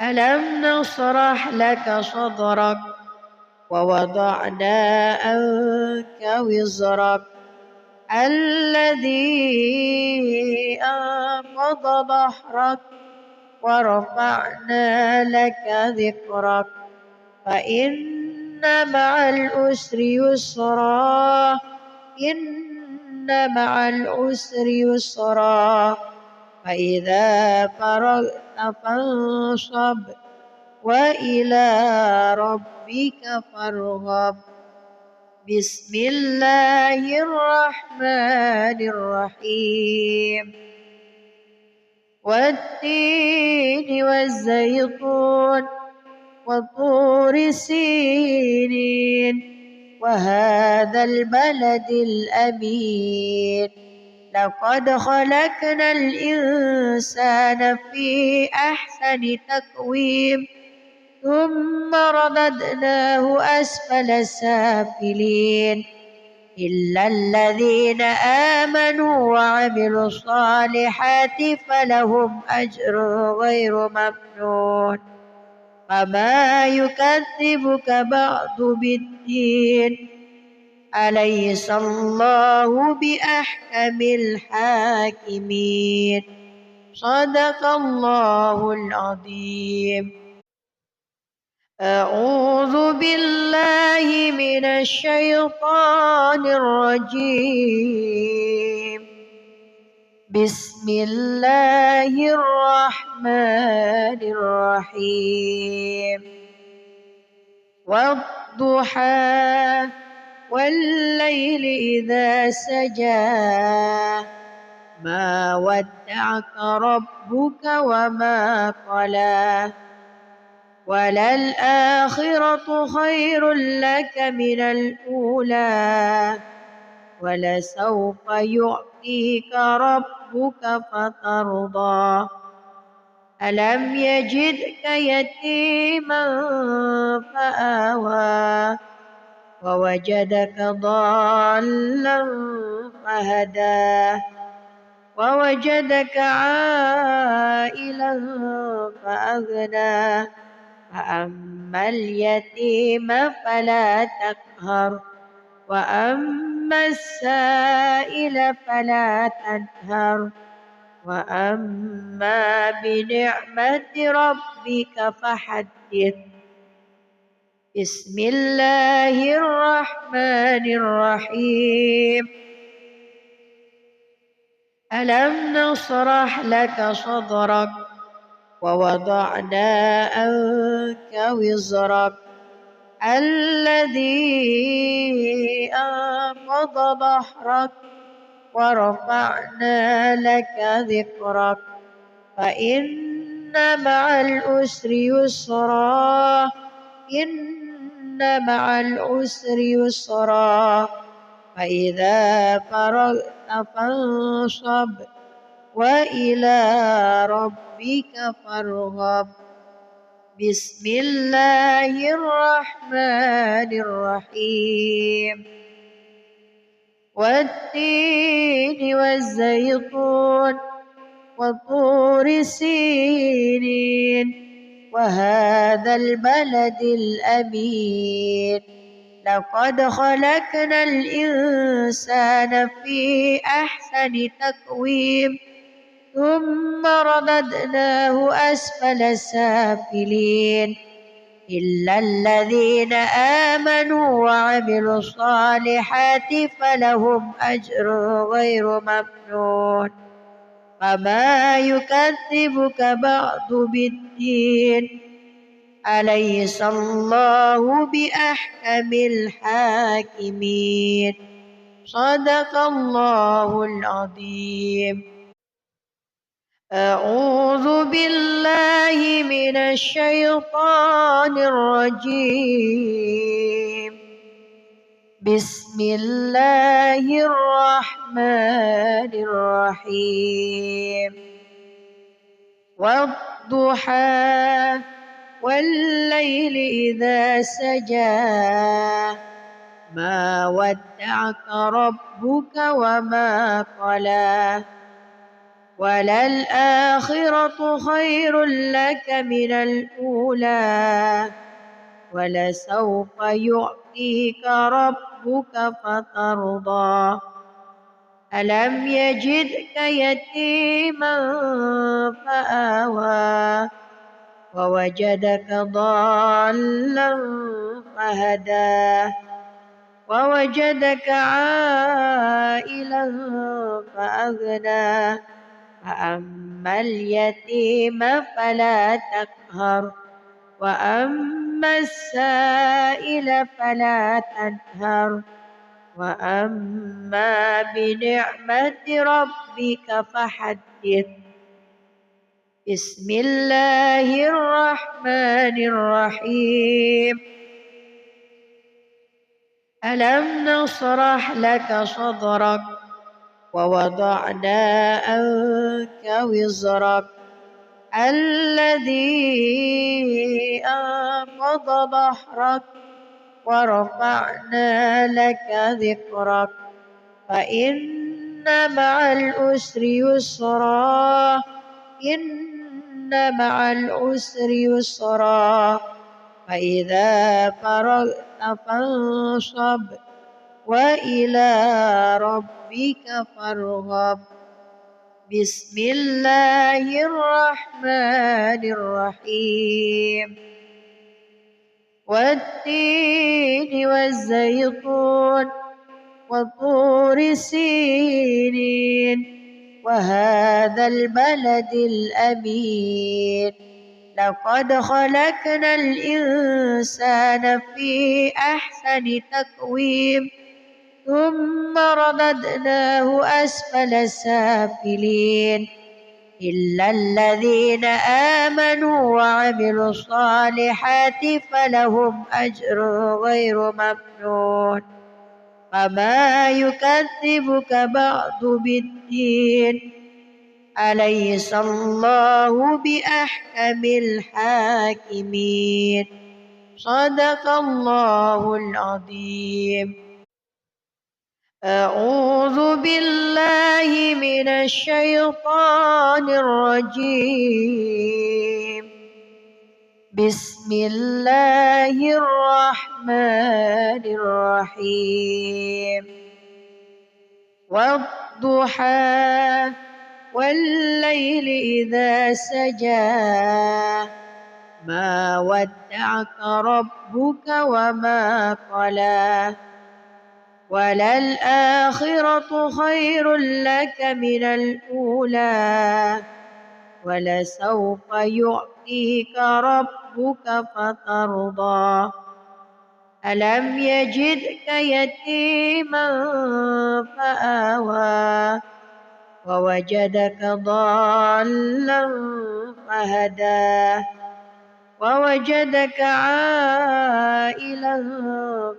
ألم نشرح لك صدرك ووضعنا عنك وزرك الذي أنقض ظهرك ورفعنا لك ذكرك فإن مع العسر يسرا إن مع العسر يسرا فإذا فرغت فانصب وإلى ربك فارغب. بسم الله الرحمن الرحيم. والتين والزيتون وطور سينين وهذا البلد الأمين لقد خلقنا الإنسان في أحسن تقويم ثم رددناه أسفل سافلين إلا الذين آمنوا وعملوا الصالحات فلهم أجر غير ممنون. فما يكذبك بعد بالدين أليس الله بأحكم الحاكمين. صدق الله العظيم. أعوذ بالله من الشيطان الرجيم. بسم الله الرحمن الرحيم. والضحى والليل إذا سجى ما ودعك ربك وما قلى وللآخرة خير لك من الأولى ولسوف يعطيك ربك فترضى. ألم يجدك يتيما فآوى ووجدك ضالا فهدى ووجدك عائلا فأغنى فأما اليتيم فلا تقهر وأما السائل فلا تنهر وأما بنعمة ربك فحدث. بسم الله الرحمن الرحيم. ألم نشرح لك صدرك ووضعنا عنك وزرك الذي أنقض ظهرك ورفعنا لك ذكرك فإن مع العسر يسرا إن مع العسر يسرا فإذا فرغت فانصب وإلى ربك فارغب. بسم الله الرحمن الرحيم. والتين والزيتون وطور سينين وهذا البلد الأمين لقد خلقنا الإنسان في أحسن تقويم ثم رددناه أسفل سافلين إلا الذين آمنوا وعملوا الصالحات فلهم أجر غير ممنون. فما يكذبك بعد بالدين أليس الله بأحكم الحاكمين. صدق الله العظيم. أعوذ بالله من الشيطان الرجيم. بسم الله الرحمن الرحيم. والضحى والليل إذا سجى ما ودعك ربك وما قلى وللآخرة خير لك من الأولى ولسوف يعطيك ربك فترضى ألم يجدك يتيما فآوى ووجدك ضالا فهدى ووجدك عائلا فأغنى فأما اليتيم فلا تقهر وأما السائل فلا تنهر وأما بنعمة ربك فحدث بسم الله الرحمن الرحيم ألم نشرح لك صدرك ووضعنا عنك وزرك الذي أنقض ظهرك ورفعنا لك ذكرك فإن مع العسر يسرا إن مع العسر يسرا فإذا فرغت فانصب وإلى ربك فارغب بسم الله الرحمن الرحيم والتين والزيتون وطور سينين وهذا البلد الأمين لقد خلقنا الإنسان في أحسن تقويم ثم رددناه أسفل سافلين إلا الذين آمنوا وعملوا الصالحات فلهم أجر غير ممنون فما يكذبك بعد بالدين أليس الله بأحكم الحاكمين صدق الله العظيم أعوذ بالله من الشيطان الرجيم بسم الله الرحمن الرحيم والضحى والليل إذا سجى ما ودعك ربك وما قلى وللآخرة خير لك من الأولى ولسوف يعطيك ربك فترضى ألم يجدك يتيما فآوى ووجدك ضالا فهدى ووجدك عائلا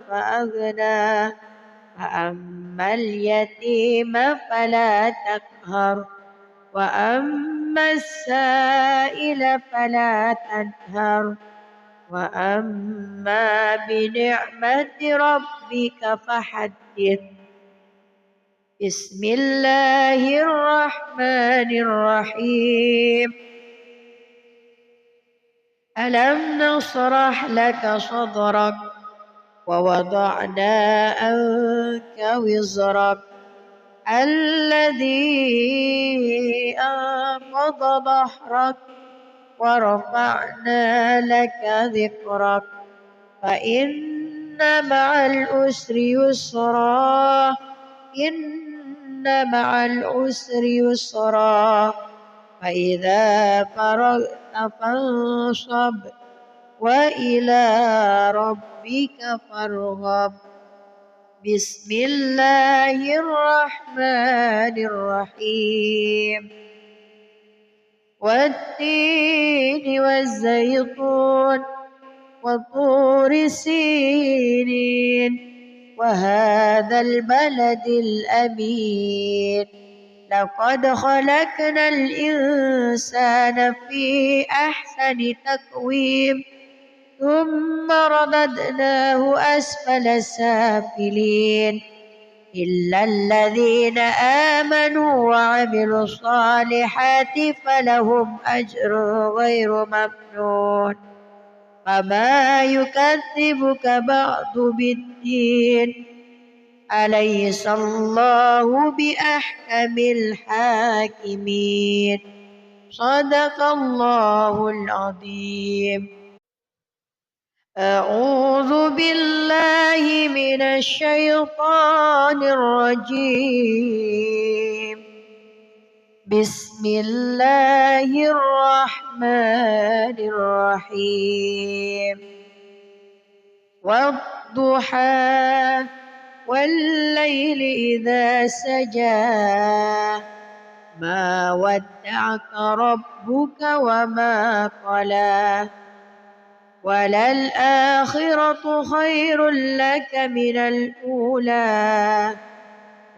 فأغنى فأما اليتيم فلا تقهر وأما السائل فلا تنهر وأما بنعمة ربك فحدث بسم الله الرحمن الرحيم ألم نشرح لك صدرك ووضعنا عنك وزرك الذي أنقض ظهرك ورفعنا لك ذكرك فإن مع العسر يسرا إن مع العسر يسرا فإذا فرغت فانصب وإلى ربك فارغب بسم الله الرحمن الرحيم والتين والزيتون وطور سينين وهذا البلد الأمين لقد خلقنا الإنسان في أحسن تقويم ثم رددناه أسفل سافلين إلا الذين آمنوا وعملوا الصالحات فلهم أجر غير ممنون فما يكذبك بعد بالدين أليس الله بأحكم الحاكمين صدق الله العظيم. أعوذ بالله من الشيطان الرجيم. بسم الله الرحمن الرحيم. والضحى والليل إذا سجى ما ودعك ربك وما قلى وللآخرة خير لك من الأولى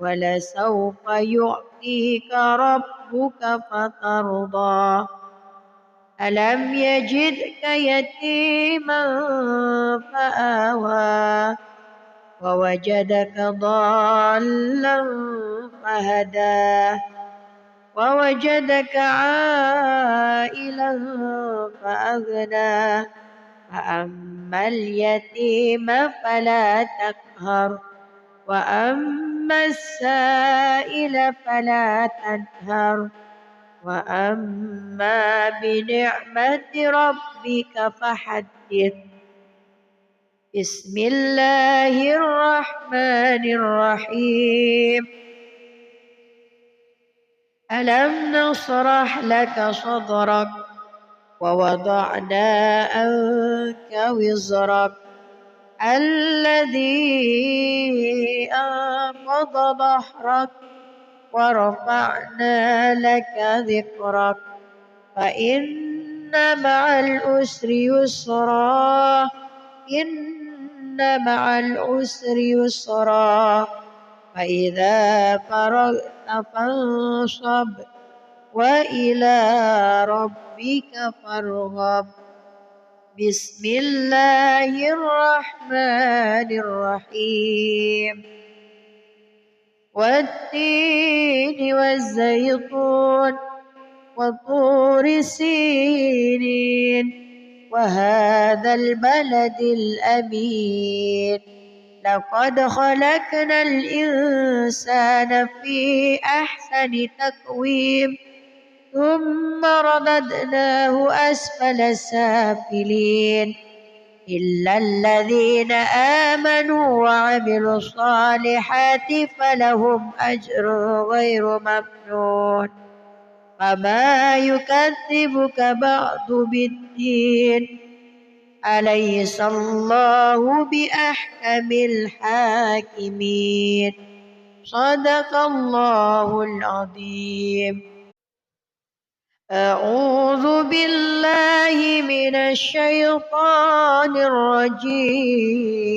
ولسوف يعطيك ربك فترضى ألم يجدك يتيما فآوى ووجدك ضالا فهدى ووجدك عائلا فأغنى فأما اليتيم فلا تقهر وأما السائل فلا تنهر وأما بنعمة ربك فحدث. بسم الله الرحمن الرحيم. ألم نشرح لك صدرك ووضعنا عنك وزرك الذي أنقض ظهرك ورفعنا لك ذكرك فإن مع العسر يسرا إن مع العسر يسرا فإذا فرغت فانصب وإلى ربك فارغب. بسم الله الرحمن الرحيم. والتين والزيتون وطور سينين وهذا البلد الأمين لقد خلقنا الإنسان في أحسن تقويم ثم رددناه أسفل سافلين إلا الذين آمنوا وعملوا الصالحات فلهم أجر غير ممنون فما يكذبك بعد بالدين أليس الله بأحكم الحاكمين صدق الله العظيم. أعوذ بالله من الشيطان الرجيم.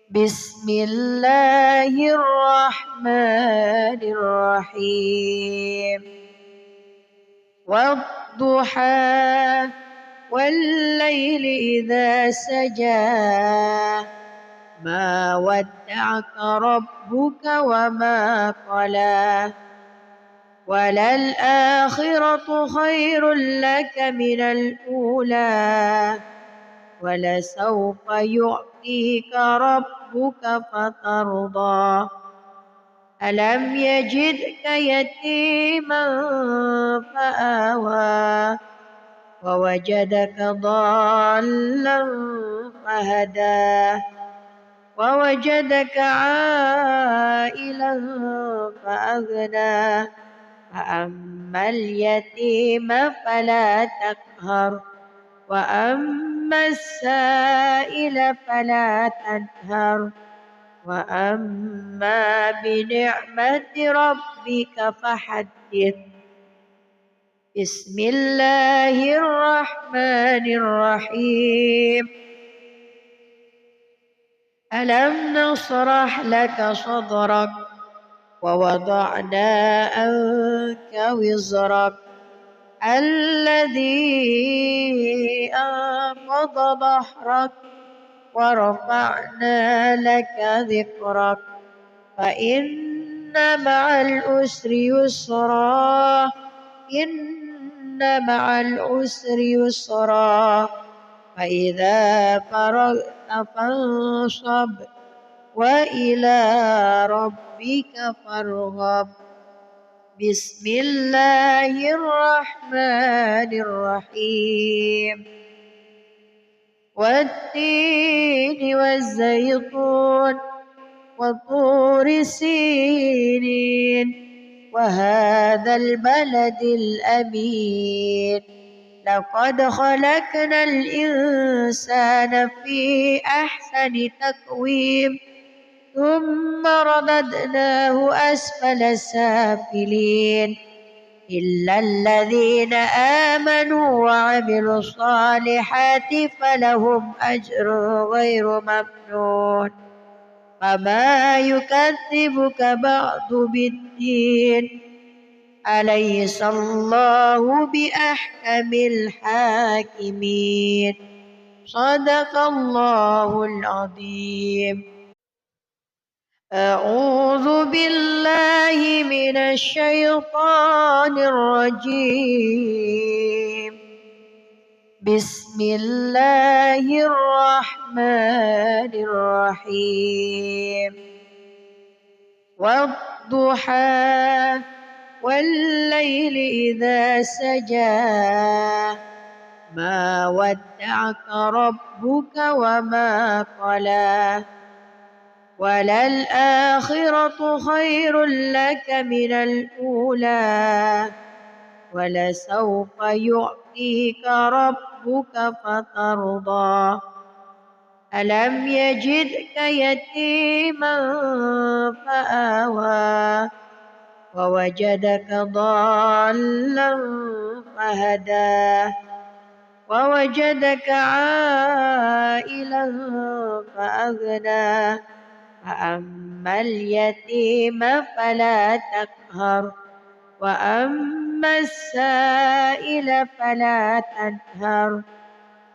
بسم الله الرحمن الرحيم. والضحى والليل إذا سجى ما ودعك ربك وما قلى وللآخرة خير لك من الأولى ولسوف يعطيك ربك فترضى ألم يجدك يتيما فآوى ووجدك ضالا فهدى ووجدك عائلا فأغنى فأما اليتيم فلا تقهر وأما السائل فلا تنهر وأما بنعمة ربك فحدث. بسم الله الرحمن الرحيم. ألم نشرح لك صدرك ووضعنا عنك وزرك الذي أنقض ظهرك ورفعنا لك ذكرك فإن مع العسر يسرا إن مع العسر يسرا فإذا فرغت فانصب وإلى ربك فارغب بسم الله الرحمن الرحيم والتين والزيتون وطور سينين وهذا البلد الأمين لقد خلقنا الإنسان في أحسن تقويم ثم رددناه أسفل سافلين إلا الذين آمنوا وعملوا الصالحات فلهم أجر غير ممنون فما يكذبك بعد بالدين أليس الله بأحكم الحاكمين صدق الله العظيم. أعوذ بالله من الشيطان الرجيم بسم الله الرحمن الرحيم والضحى والليل إذا سجى ما ودعك ربك وما قلى وللآخرة خير لك من الأولى ولسوف يعطيك ربك فترضى ألم يجدك يتيما فآوى ووجدك ضالا فهدى ووجدك عائلا فأغنى فأما اليتيم فلا تقهر وأما السائل فلا تنهر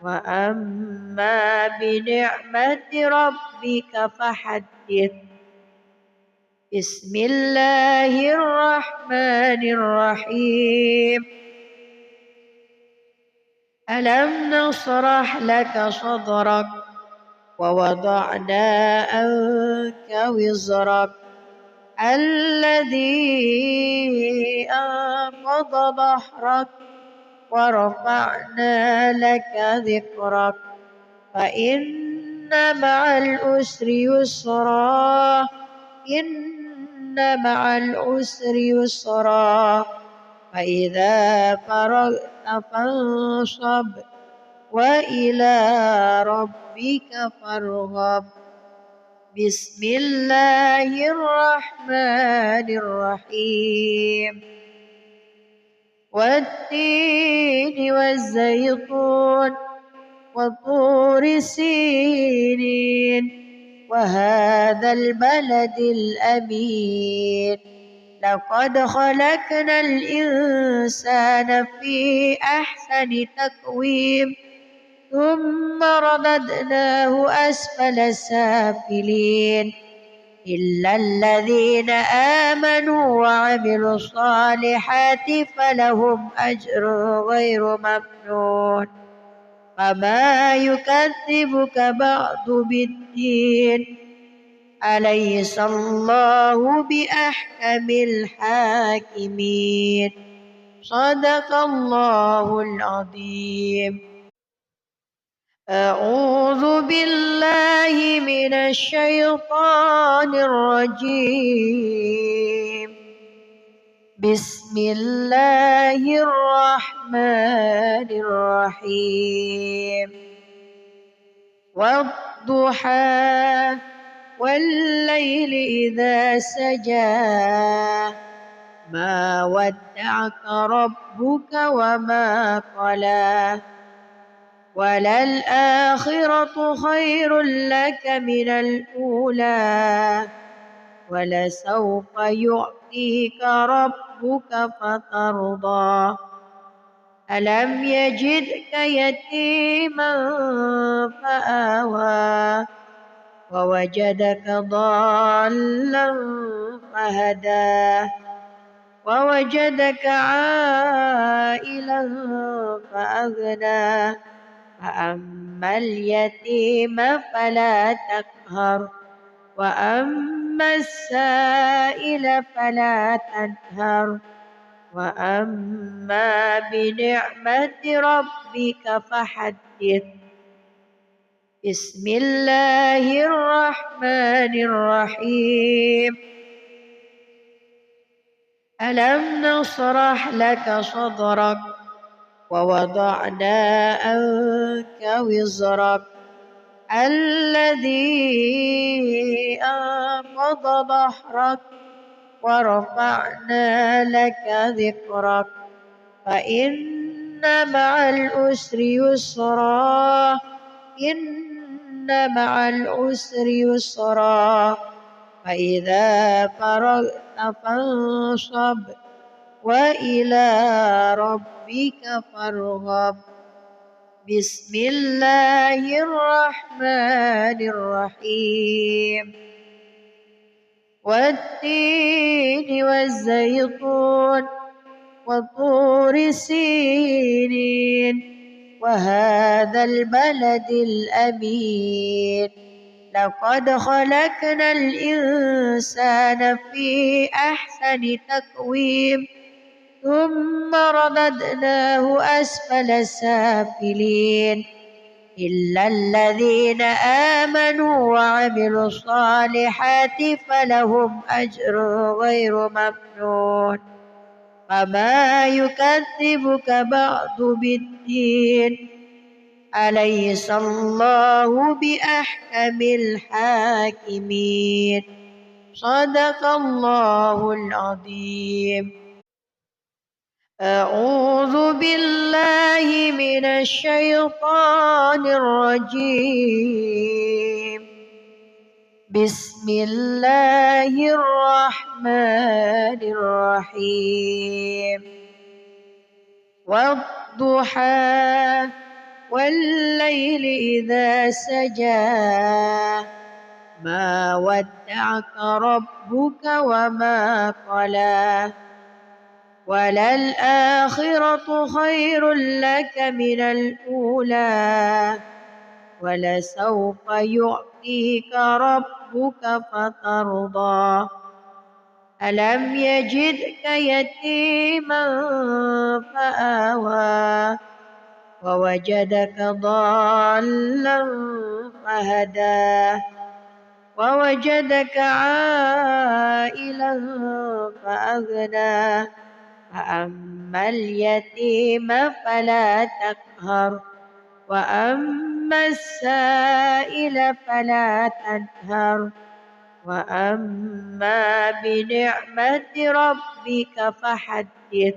وأما بنعمة ربك فحدث بسم الله الرحمن الرحيم ألم نشرح لك صدرك ووضعنا عنك وزرك الذي أنقض ظهرك ورفعنا لك ذكرك فإن مع العسر يسرا إن مع العسر يسرا فإذا فرغت فانصب وإلى ربك فارغب بسم الله الرحمن الرحيم والتين والزيتون وطور سينين وهذا البلد الأمين لقد خلقنا الإنسان في أحسن تقويم ثم رددناه أسفل سافلين إلا الذين آمنوا وعملوا الصالحات فلهم أجر غير ممنون فما يكذبك بعد بالدين أليس الله بأحكم الحاكمين صدق الله العظيم. أعوذ بالله من الشيطان الرجيم بسم الله الرحمن الرحيم والضحى والليل إذا سجى ما ودعك ربك وما قلى وللآخرة خير لك من الأولى ولسوف يعطيك ربك فترضى ألم يجدك يتيما فآوى ووجدك ضالا فهدى ووجدك عائلا فأغنى فأما اليتيم فلا تقهر وأما السائل فلا تنهر وأما بنعمة ربك فحدث. بسم الله الرحمن الرحيم. ألم نشرح لك صدرك ووضعنا عنك وزرك الذي أنقض ظهرك ورفعنا لك ذكرك فإن مع العسر يسرا إن مع العسر يسرا فإذا فرغت فانصب وإلى ربك فارغب. بسم الله الرحمن الرحيم. والتين والزيتون وطور سينين وهذا البلد الأمين لقد خلقنا الإنسان في أحسن تقويم ثم رددناه أسفل سافلين إلا الذين آمنوا وعملوا الصالحات فلهم أجر غير ممنون فما يكذبك بعد بالدين أليس الله بأحكم الحاكمين. صدق الله العظيم. أعوذ بالله من الشيطان الرجيم. بسم الله الرحمن الرحيم. والضحى والليل إذا سجى ما ودعك ربك وما قلى وللآخرة خير لك من الأولى ولسوف يعطيك ربك فترضى. ألم يجدك يتيما فآوى ووجدك ضالا فهدى ووجدك عائلا فأغنى فأما اليتيم فلا تقهر وأما السائل فلا تنهر وأما بنعمة ربك فحدث.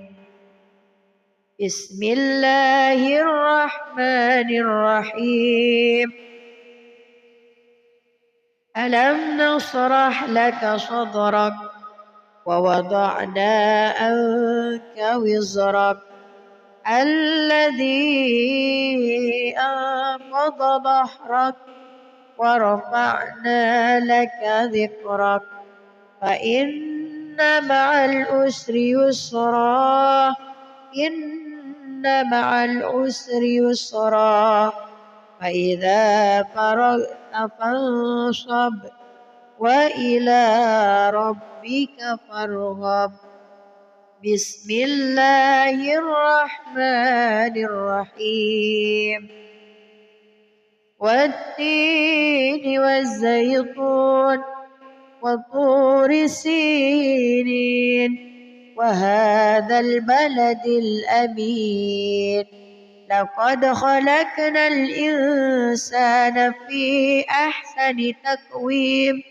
بسم الله الرحمن الرحيم. ألم نشرح لك صدرك ووضعنا عنك وزرك الذي أنقض ظهرك ورفعنا لك ذكرك فإن مع العسر يسرا إن مع العسر يسرا فإذا فرغت فانصب وإلى ربك فارغب. بسم الله الرحمن الرحيم. والتين والزيتون وطور سينين وهذا البلد الأمين لقد خلقنا الإنسان في أحسن تقويم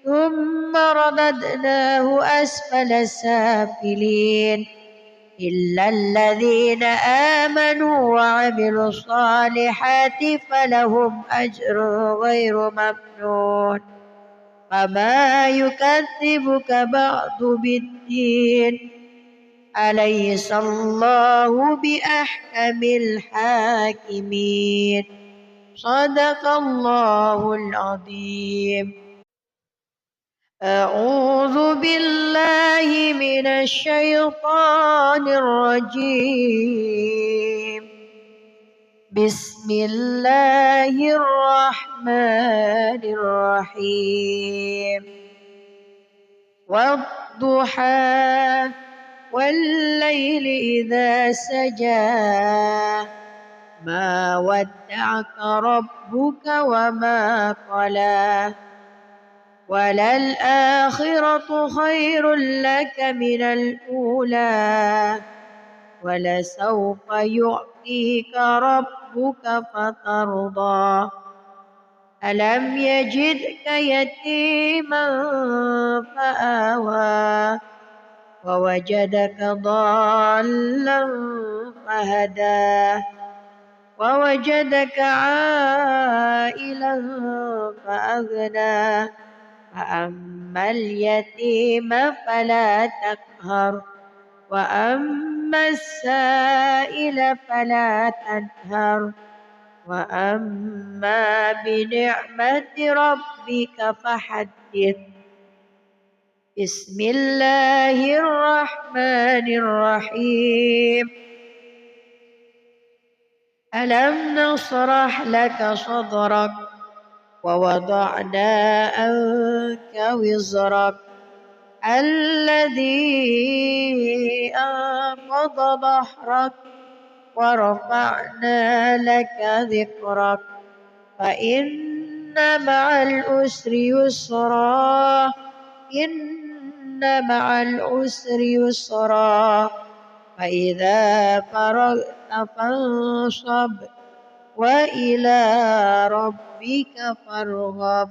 ثم رددناه أسفل سافلين إلا الذين آمنوا وعملوا الصالحات فلهم أجر غير ممنون فما يكذبك بعد بالدين أليس الله بأحكم الحاكمين. صدق الله العظيم. أعوذ بالله من الشيطان الرجيم. بسم الله الرحمن الرحيم. والضحى والليل إذا سجى ما ودعك ربك وما قلى وللآخرة خير لك من الأولى ولسوف يعطيك ربك فترضى ألم يجدك يتيما فآوى ووجدك ضالا فهدى ووجدك عائلا فأغنى فأما اليتيم فلا تقهر وأما السائل فلا تنهر وأما بنعمة ربك فحدث. بسم الله الرحمن الرحيم. ألم نشرح لك صدرك ووضعنا عنك وزرك الذي أنقض ظهرك ورفعنا لك ذكرك فإن مع العسر يسرا إن مع العسر يسرا فإذا فرغت فانصب وإلى ربك فارغب.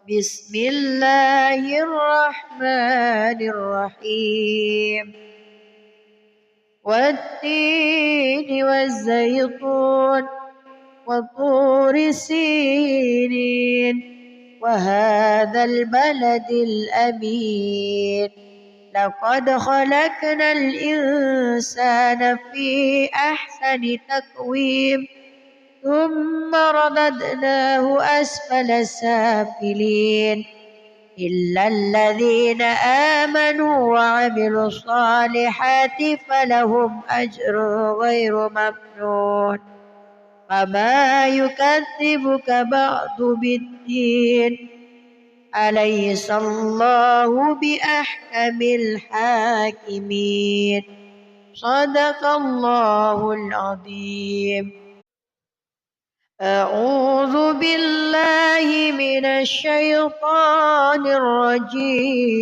بسم الله الرحمن الرحيم. والتين والزيتون وطور سينين وهذا البلد الأمين لقد خلقنا الإنسان في أحسن تقويم ثم رددناه أسفل سافلين إلا الذين آمنوا وعملوا الصالحات فلهم أجر غير ممنون فما يكذبك بعد بالدين أليس الله بأحكم الحاكمين. صدق الله العظيم. أعوذ بالله من الشيطان الرجيم.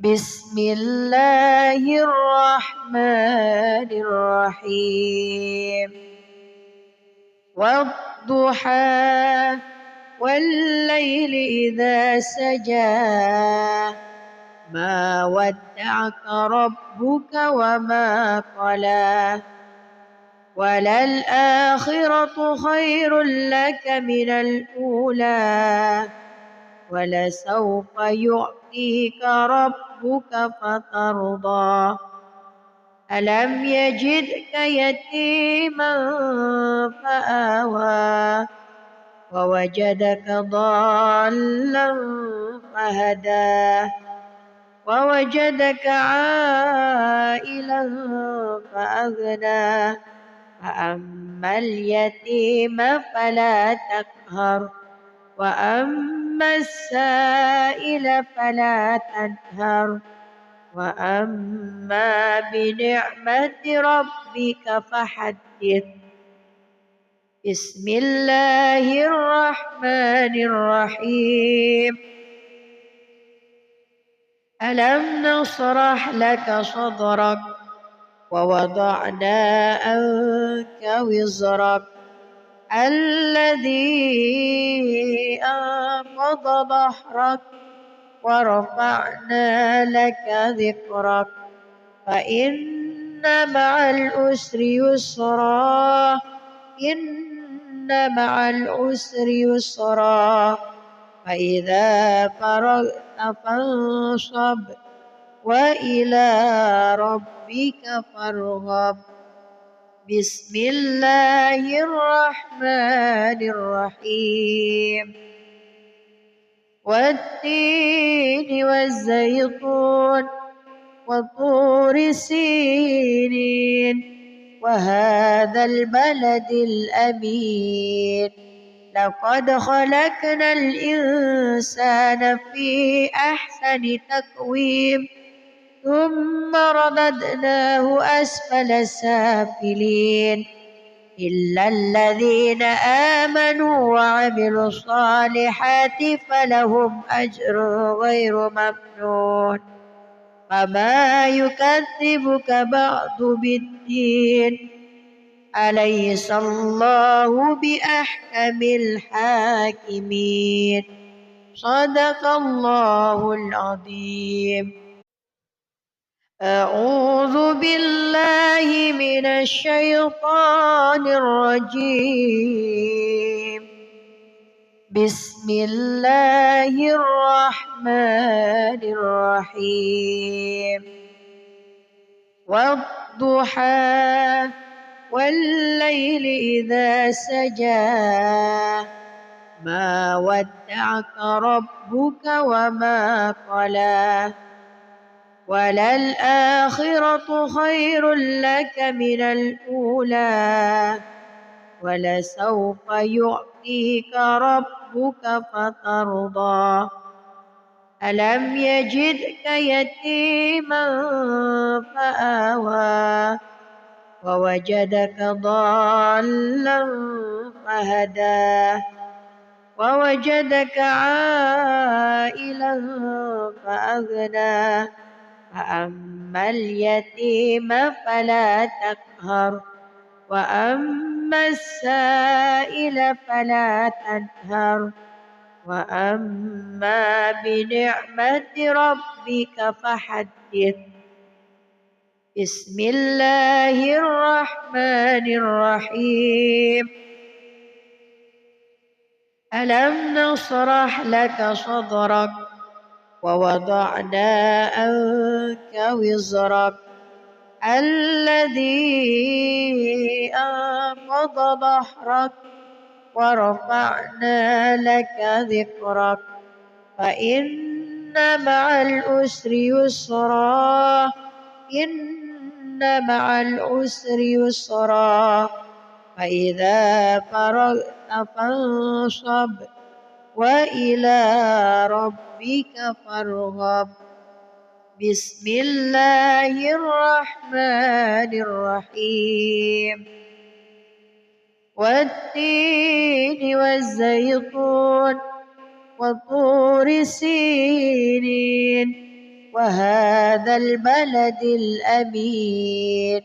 بسم الله الرحمن الرحيم. والضحى والليل إذا سجى ما ودعك ربك وما قلى وللآخرة خير لك من الأولى ولسوف يعطيك ربك فترضى ألم يجدك يتيما فآوى ووجدك ضالا فهدى ووجدك عائلا فأغنى فأما اليتيم فلا تقهر وأما السائل فلا تنهر وأما بنعمة ربك فحدث. بسم الله الرحمن الرحيم. ألم نشرح لك صدرك ووضعنا عنك وزرك الذي أنقض ظهرك ورفعنا لك ذكرك فإن مع العسر يسرا إن مع العسر يسرا فإذا فرغت فانصب وإلى ربك فارغب. بسم الله الرحمن الرحيم. والتين والزيتون وطور سينين وهذا البلد الأمين. لقد خلقنا الإنسان في أحسن تقويم ثم رددناه أسفل سافلين إلا الذين آمنوا وعملوا الصالحات فلهم أجر غير ممنون. فما يكذبك بعد بالدين أليس الله بأحكم الحاكمين. صدق الله العظيم. أعوذ بالله من الشيطان الرجيم. بسم الله الرحمن الرحيم. والضحى والليل إذا سجى ما ودعك ربك وما قلى وللآخرة خير لك من الأولى ولسوف يعطيك ربك فترضى. ألم يجدك يتيما فآوى ووجدك ضالا فهدى ووجدك عائلا فأغنى. فأما اليتيم فلا تقهر وأما السائل فلا تنهر وأما بنعمة ربك فحدث. بسم الله الرحمن الرحيم. ألم نشرح لك صدرك ووضعنا عنك وزرك الذي أنقض ظهرك ورفعنا لك ذكرك فإن مع العسر يسرا إن مع العسر يسرا فإذا فرغت فانصب وإلى ربك فارغب. بسم الله الرحمن الرحيم. والتين والزيتون وطور سينين وهذا البلد الأمين.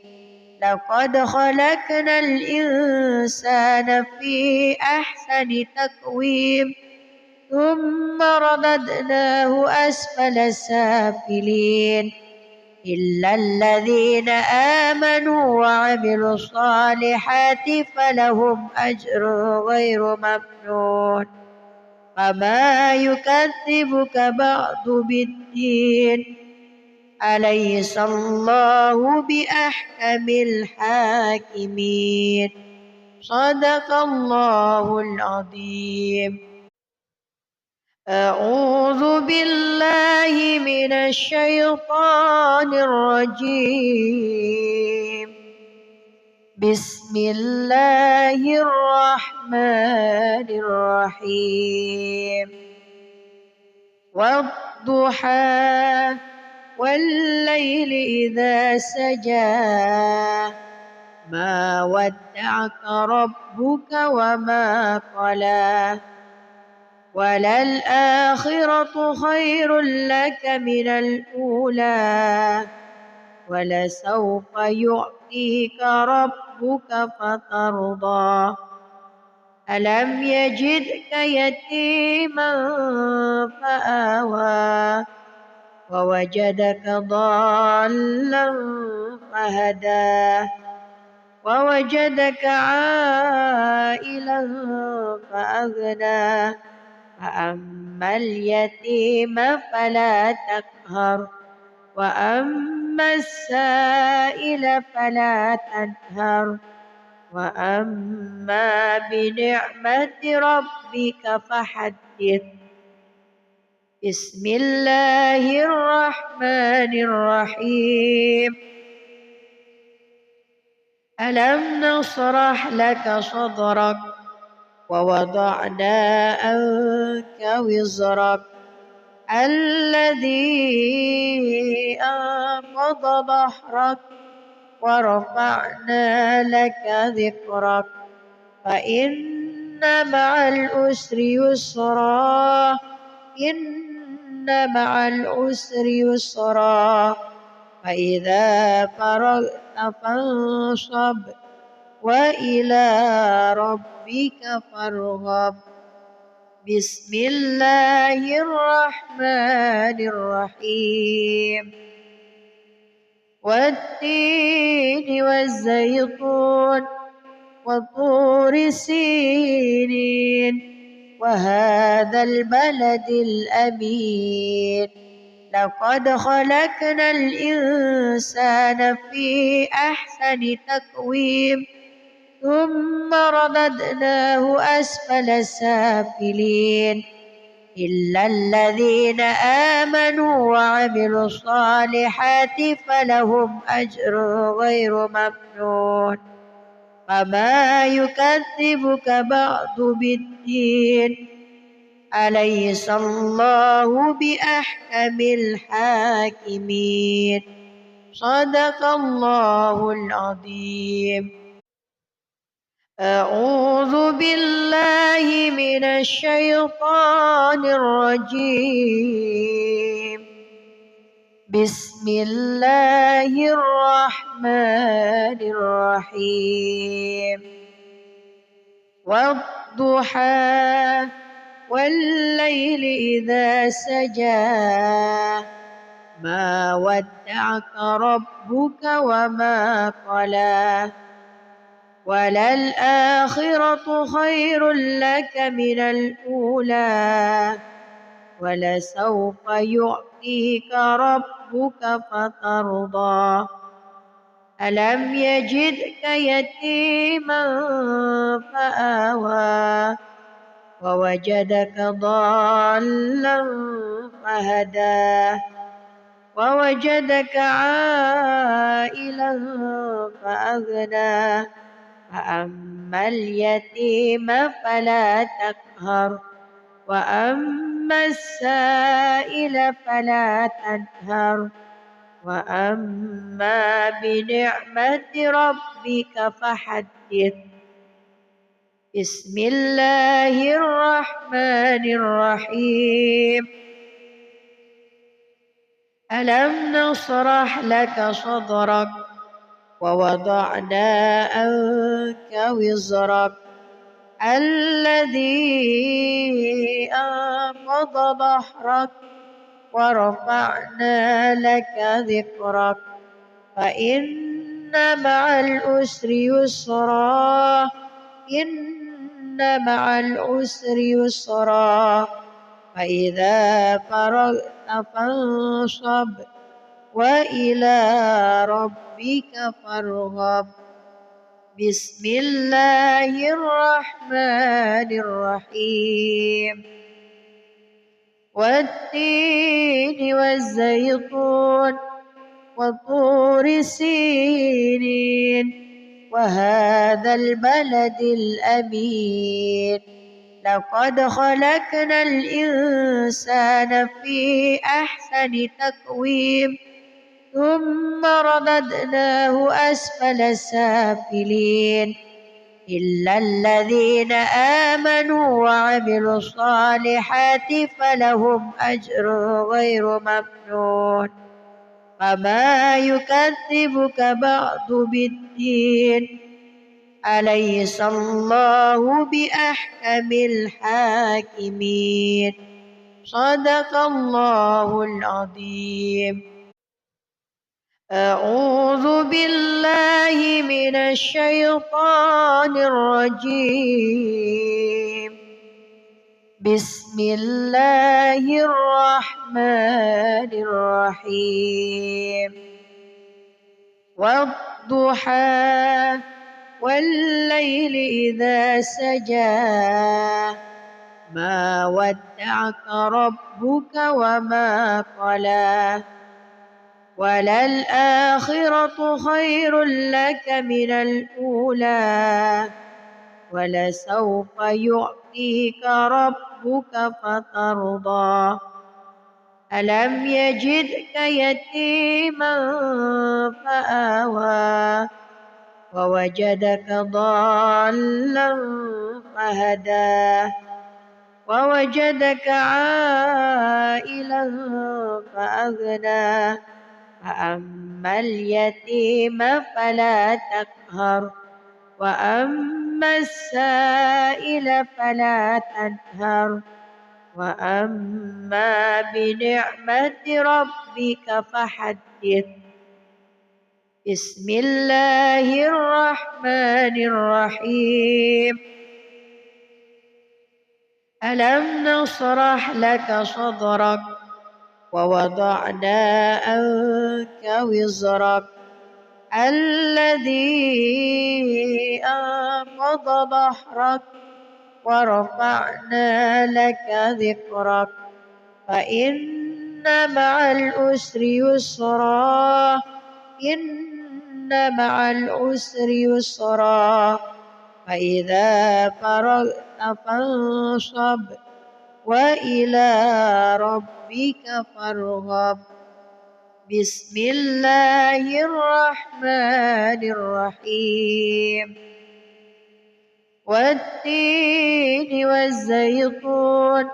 لقد خلقنا الإنسان في أحسن تقويم ثم رددناه أسفل سافلين إلا الذين آمنوا وعملوا الصالحات فلهم أجر غير ممنون. فما يكذبك بعد بالدين أليس الله بأحكم الحاكمين. صدق الله العظيم. أعوذ بالله من الشيطان الرجيم. بسم الله الرحمن الرحيم. والضحى والليل إذا سجى ما ودعك ربك وما قلى وللآخرة خير لك من الأولى ولسوف يعطيك ربك فترضى. ألم يجدك يتيما فآوى ووجدك ضالا فهدى ووجدك عائلا فأغنى. فأما اليتيم فلا تقهر وأما السائل فلا تنهر وأما بنعمة ربك فحدث بسم الله الرحمن الرحيم ألم نشرح لك صدرك ووضعنا عنك وزرك الذي أنقض ظهرك ورفعنا لك ذكرك فإن مع العسر يسرا إن مع العسر يسرا فإذا فرغت فانصب وإلى ربك فارغب بسم الله الرحمن الرحيم والتين والزيتون وطور سينين وهذا البلد الأمين لقد خلقنا الإنسان في أحسن تقويم ثم رددناه أسفل سافلين إلا الذين آمنوا وعملوا الصالحات فلهم أجر غير ممنون فما يكذبك بعد بالدين أليس الله بأحكم الحاكمين صدق الله العظيم أعوذ بالله من الشيطان الرجيم بسم الله الرحمن الرحيم والضحى والليل إذا سجى ما ودعك ربك وما قلى وللآخرة خير لك من الأولى ولسوف يعطيك ربك فترضى ألم يجدك يتيما فآوى ووجدك ضالا فهدى ووجدك عائلا فأغنى فأما اليتيم فلا تقهر وأما السائل فلا تنهر وأما بنعمة ربك فحدث بسم الله الرحمن الرحيم ألم نشرح لك صدرك ووضعنا عنك وزرك الذي أنقض ظهرك ورفعنا لك ذكرك فإن مع العسر يسرا إن مع العسر يسرا فإذا فرغت فانصب وإلى ربك فارغب بسم الله الرحمن الرحيم والتين والزيتون وطور سينين وهذا البلد الأمين لقد خلقنا الإنسان في أحسن تقويم ثم رددناه أسفل سافلين إلا الذين آمنوا وعملوا الصالحات فلهم أجر غير ممنون فما يكذبك بعد بالدين أليس الله بأحكم الحاكمين صدق الله العظيم أعوذ بالله من الشيطان الرجيم بسم الله الرحمن الرحيم والضحى والليل إذا سجى ما ودعك ربك وما قلى وللآخرة خير لك من الأولى ولسوف يعطيك ربك فترضى ألم يجدك يتيما فآوى ووجدك ضالا فهدى ووجدك عائلا فأغنى فأما اليتيم فلا تقهر وأما السائل فلا تنهر وأما بنعمة ربك فحدث بسم الله الرحمن الرحيم ألم نشرح لك صدرك ووضعنا عنك وزرك الذي أنقض ظهرك ورفعنا لك ذكرك فإن مع العسر يسرا إن مع العسر يسرا فإذا فرغت فانصب وإلى ربك فارغب بسم الله الرحمن الرحيم والتين والزيتون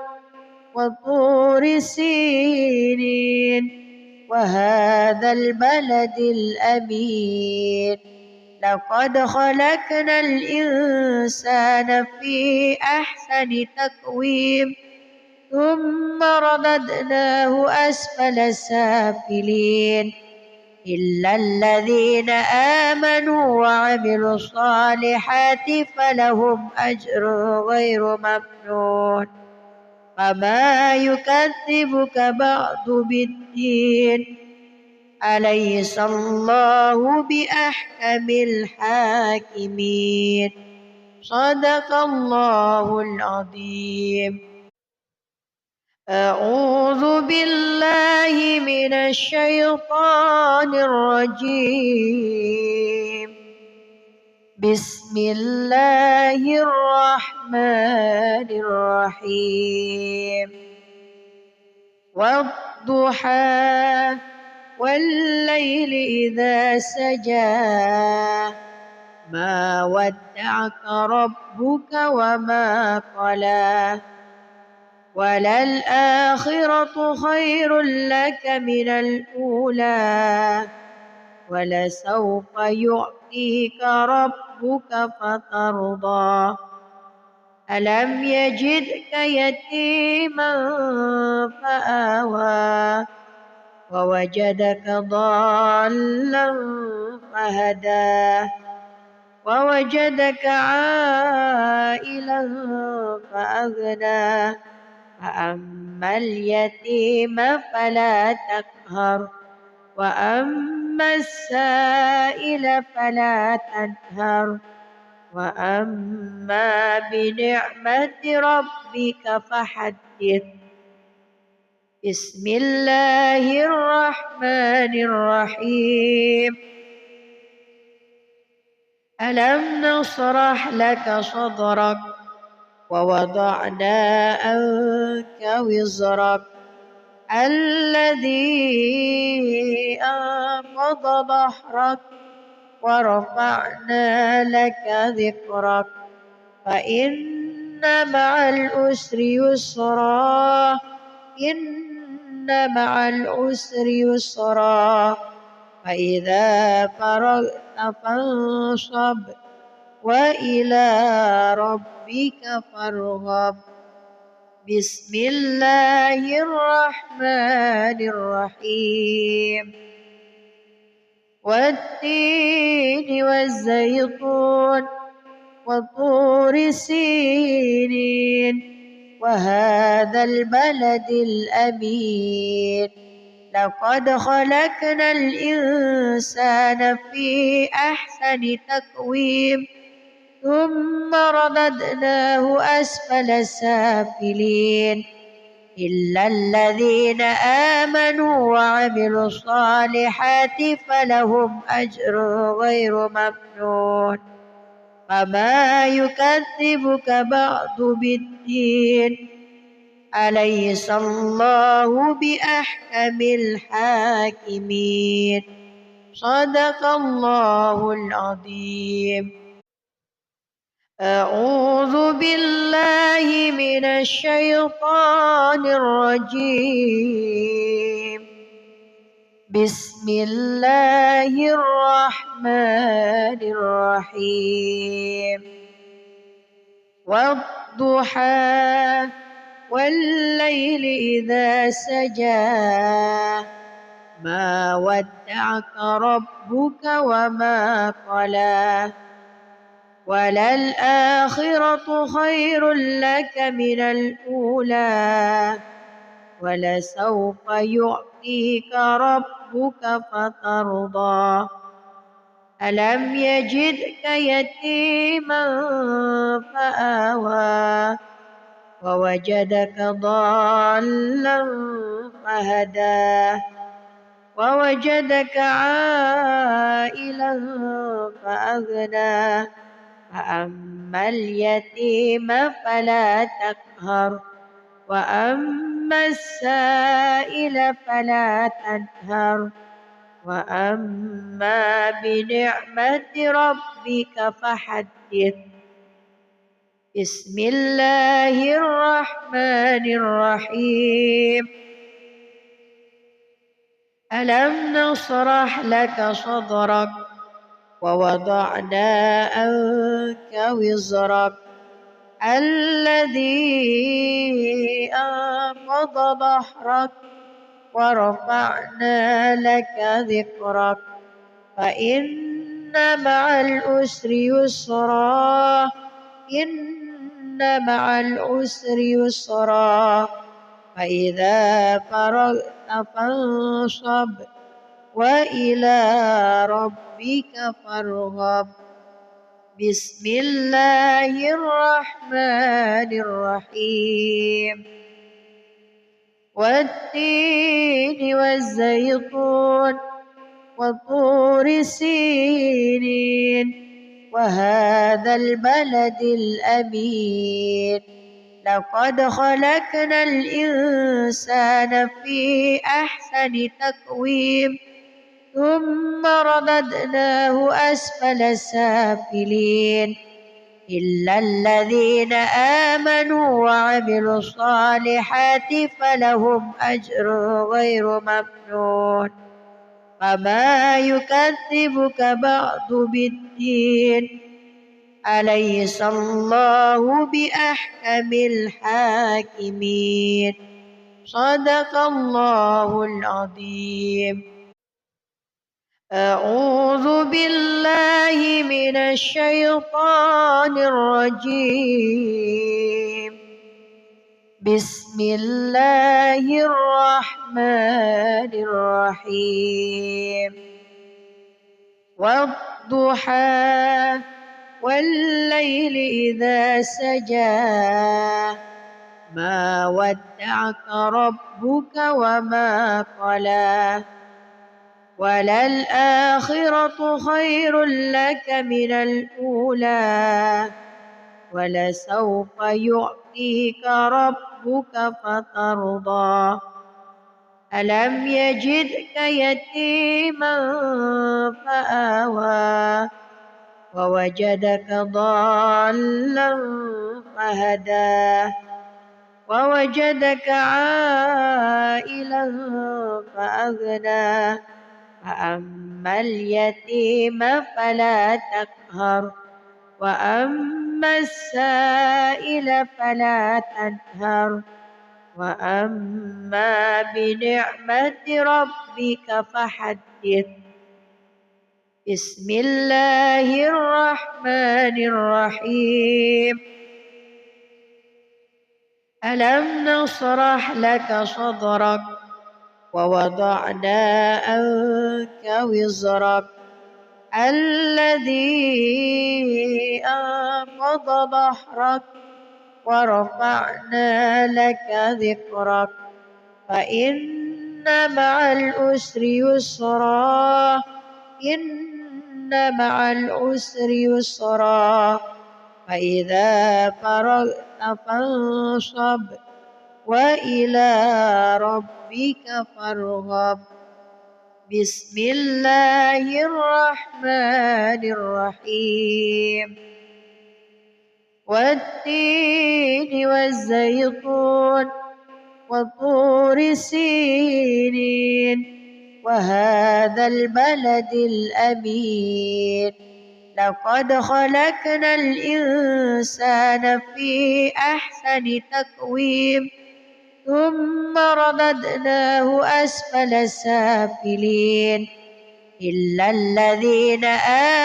وطور سينين وهذا البلد الأمين لقد خلقنا الإنسان في أحسن تقويم ثم رددناه أسفل سافلين إلا الذين آمنوا وعملوا الصالحات فلهم أجر غير ممنون فما يكذبك بعد بالدين أليس الله بأحكم الحاكمين صدق الله العظيم أعوذ بالله من الشيطان الرجيم بسم الله الرحمن الرحيم والضحى والليل إذا سجى ما ودعك ربك وما قلى وللآخرة خير لك من الأولى ولسوف يعطيك ربك فترضى ألم يجدك يتيما فآوى ووجدك ضالا فهدى ووجدك عائلا فأغنى فأما اليتيم فلا تقهر وأما السائل فلا تنهر وأما بنعمة ربك فحدث بسم الله الرحمن الرحيم ألم نشرح لك صدرك ووضعنا عنك وزرك الذي أنقض ظهرك ورفعنا لك ذكرك فإن مع العسر يسرا إن مع العسر يسرا فإذا فرغت فانصب وإلى ربك فارغب بسم الله الرحمن الرحيم والتين والزيتون وطور سينين وهذا البلد الأمين لقد خلقنا الإنسان في أحسن تقويم ثم رددناه أسفل سافلين إلا الذين آمنوا وعملوا الصالحات فلهم أجر غير ممنون فما يكذبك بعد بالدين أليس الله بأحكم الحاكمين صدق الله العظيم. أعوذ بالله من الشيطان الرجيم. بسم الله الرحمن الرحيم. والضحى والليل إذا سجى ما ودعك ربك وما قلى وللآخرة خير لك من الأولى ولسوف يعطيك ربك فترضى ألم يجدك يتيما فآوى ووجدك ضالا فهدى ووجدك عائلا فأغنى فأما اليتيم فلا تقهر وأما السائل فلا تنهر وأما بنعمة ربك فحدث. بسم الله الرحمن الرحيم. ألم نشرح لك صدرك ووضعنا عنك وزرك الذي أنقض ظهرك ورفعنا لك ذكرك فإن مع العسر يسرا إن مع العسر يسرا فإذا فرغت فانصب وإلى ربك فارغب. بسم الله الرحمن الرحيم. والتين والزيتون وطور سينين وهذا البلد الأمين لقد خلقنا الإنسان في أحسن تقويم ثم رددناه أسفل سافلين إلا الذين آمنوا وعملوا الصالحات فلهم أجر غير ممنون فما يكذبك بعد بالدين أليس الله بأحكم الحاكمين صدق الله العظيم. أعوذ بالله من الشيطان الرجيم. بسم الله الرحمن الرحيم. والضحى والليل إذا سجى ما ودعك ربك وما قلى وللآخرة خير لك من الأولى ولسوف يعطيك ربك فترضى ألم يجدك يتيما فآوى ووجدك ضالا فهدى ووجدك عائلا فأغنى فأما اليتيم فلا تقهر وأما السائل فلا تنهر وأما بنعمة ربك فحدث. بسم الله الرحمن الرحيم. ألم نشرح لك صدرك ووضعنا عنك وزرك الذي أنقض ظهرك ورفعنا لك ذكرك فإن مع العسر يسرا إن مع العسر يسرا فإذا فرغت فانصب وإلى ربك فارغب بسم الله الرحمن الرحيم والتين والزيتون وطور سينين وهذا البلد الأمين لقد خلقنا الإنسان في أحسن تقويم ثم رددناه أسفل سافلين إلا الذين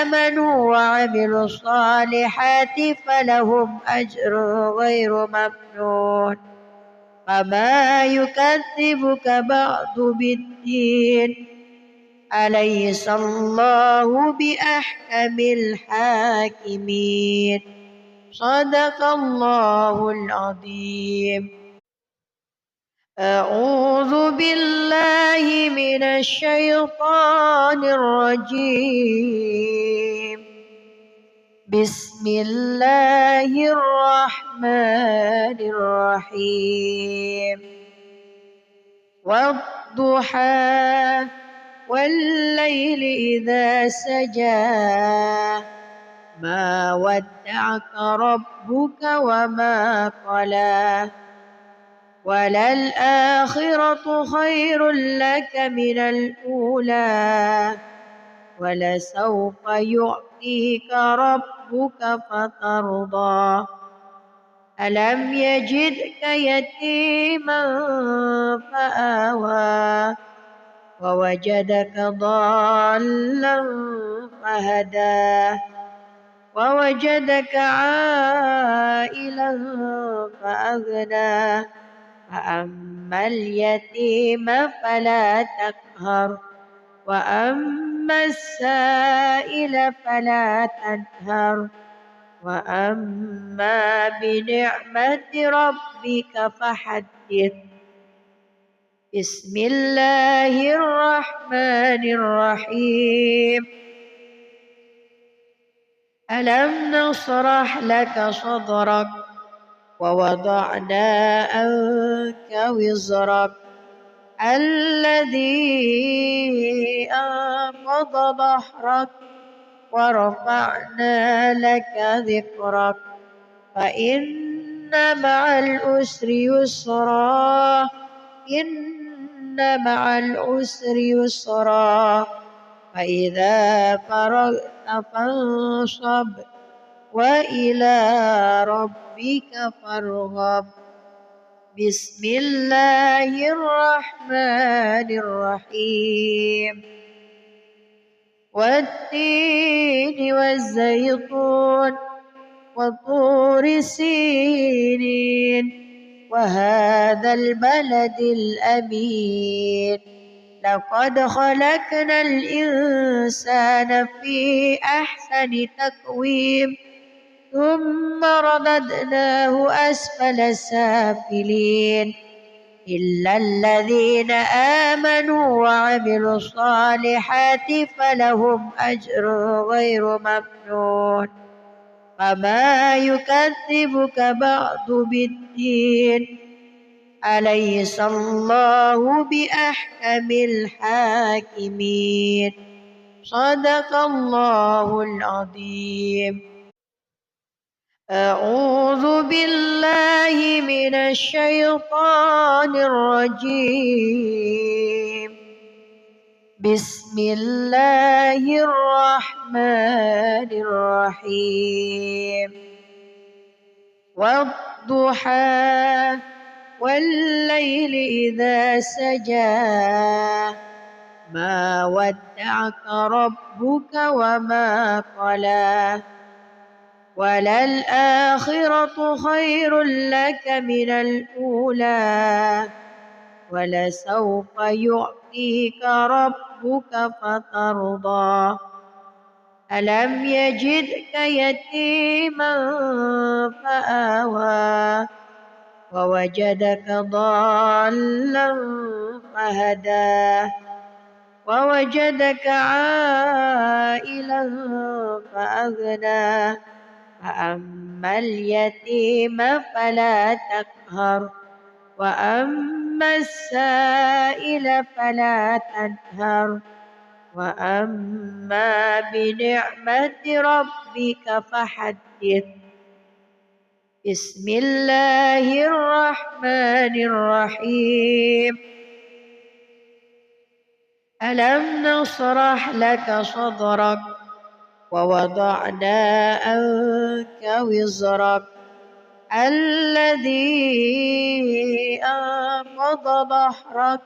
آمنوا وعملوا الصالحات فلهم أجر غير ممنون فما يكذبك بعد بالدين أليس الله بأحكم الحاكمين صدق الله العظيم. أعوذ بالله من الشيطان الرجيم بسم الله الرحمن الرحيم والضحى والليل إذا سجى ما ودعك ربك وما قلى وللآخرة خير لك من الأولى ولسوف يعطيك ربك فترضى ألم يجدك يتيما فآوى ووجدك ضالا فهدى ووجدك عائلا فأغنى فأما اليتيم فلا تقهر وأما السائل فلا تنهر وأما بنعمة ربك فحدث بسم الله الرحمن الرحيم ألم نشرح لك صدرك ووضعنا عنك وزرك الذي أنقض ظهرك ورفعنا لك ذكرك فإن مع العسر يسرا إن مع العسر يسرا فإذا فرغت فانصب وإلى ربك فارغب بسم الله الرحمن الرحيم والتين والزيتون وطور سينين وهذا البلد الأمين لقد خلقنا الإنسان في أحسن تقويم ثم رددناه أسفل سافلين إلا الذين آمنوا وعملوا الصالحات فلهم أجر غير ممنون فما يكذبك بعد بالدين أليس الله بأحكم الحاكمين صدق الله العظيم. أعوذ بالله من الشيطان الرجيم بسم الله الرحمن الرحيم والضحى والليل إذا سجى ما ودعك ربك وما قلى وللآخرة خير لك من الأولى ولسوف يعطيك ربك فترضى ألم يجدك يتيما فآوى ووجدك ضالا فهدى ووجدك عائلا فأغنى فأما اليتيم فلا تقهر وأما السائل فلا تنهر وأما بنعمة ربك فحدث بسم الله الرحمن الرحيم ألم نشرح لك صدرك ووضعنا عنك وزرك الذي أنقض ظهرك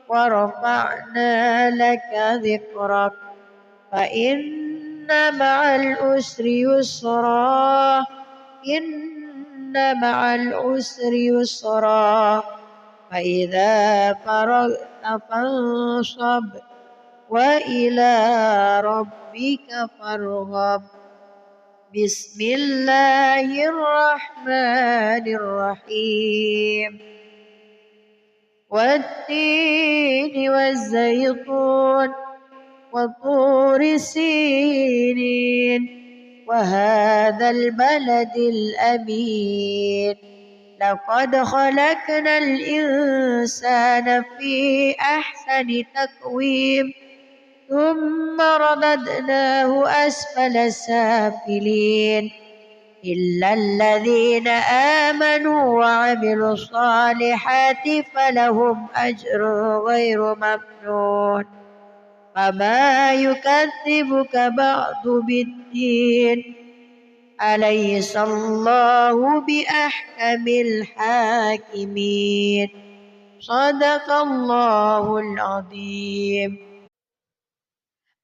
ورفعنا لك ذكرك فإن مع العسر يسرا إن مع العسر يسرا فإذا فرغت فانصب وإلى ربك فارغب بسم الله الرحمن الرحيم والتين والزيتون وطور سينين وهذا البلد الأمين لقد خلقنا الإنسان في أحسن تقويم ثم رددناه أسفل سافلين إلا الذين آمنوا وعملوا الصالحات فلهم أجر غير ممنون فما يكذبك بعد بالدين أليس الله بأحكم الحاكمين صدق الله العظيم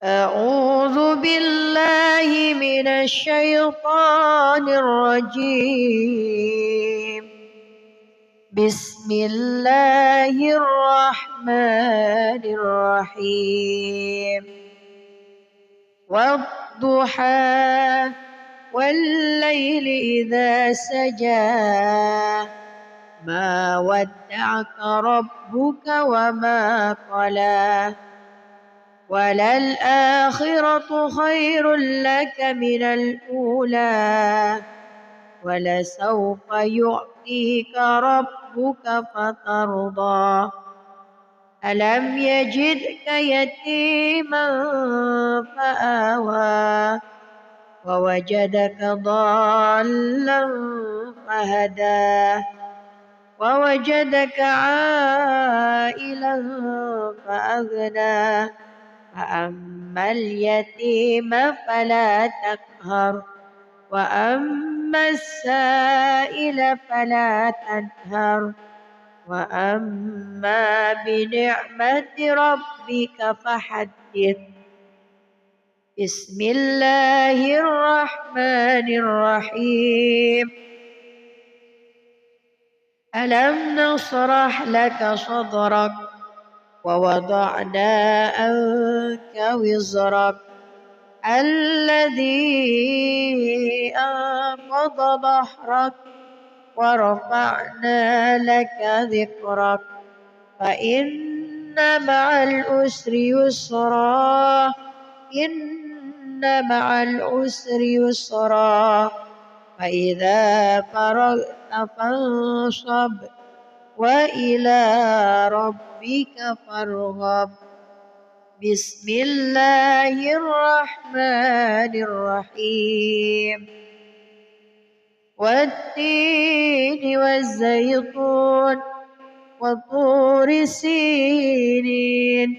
أعوذ بالله من الشيطان الرجيم بسم الله الرحمن الرحيم والضحى والليل إذا سجى ما ودعك ربك وما قلى وللآخرة خير لك من الأولى ولسوف يعطيك ربك فترضى ألم يجدك يتيما فآوى ووجدك ضالا فهدى ووجدك عائلا فأغنى فأما اليتيم فلا تقهر وأما السائل فلا تنهر وأما بنعمة ربك فحدث بسم الله الرحمن الرحيم ألم نشرح لك صدرك ووضعنا عنك وزرك الذي أنقض ظهرك ورفعنا لك ذكرك فإن مع العسر يسرا إن مع العسر يسرا فإذا فرغت فانصب وإلى ربك فارغب بسم الله الرحمن الرحيم والتين والزيتون وطور سينين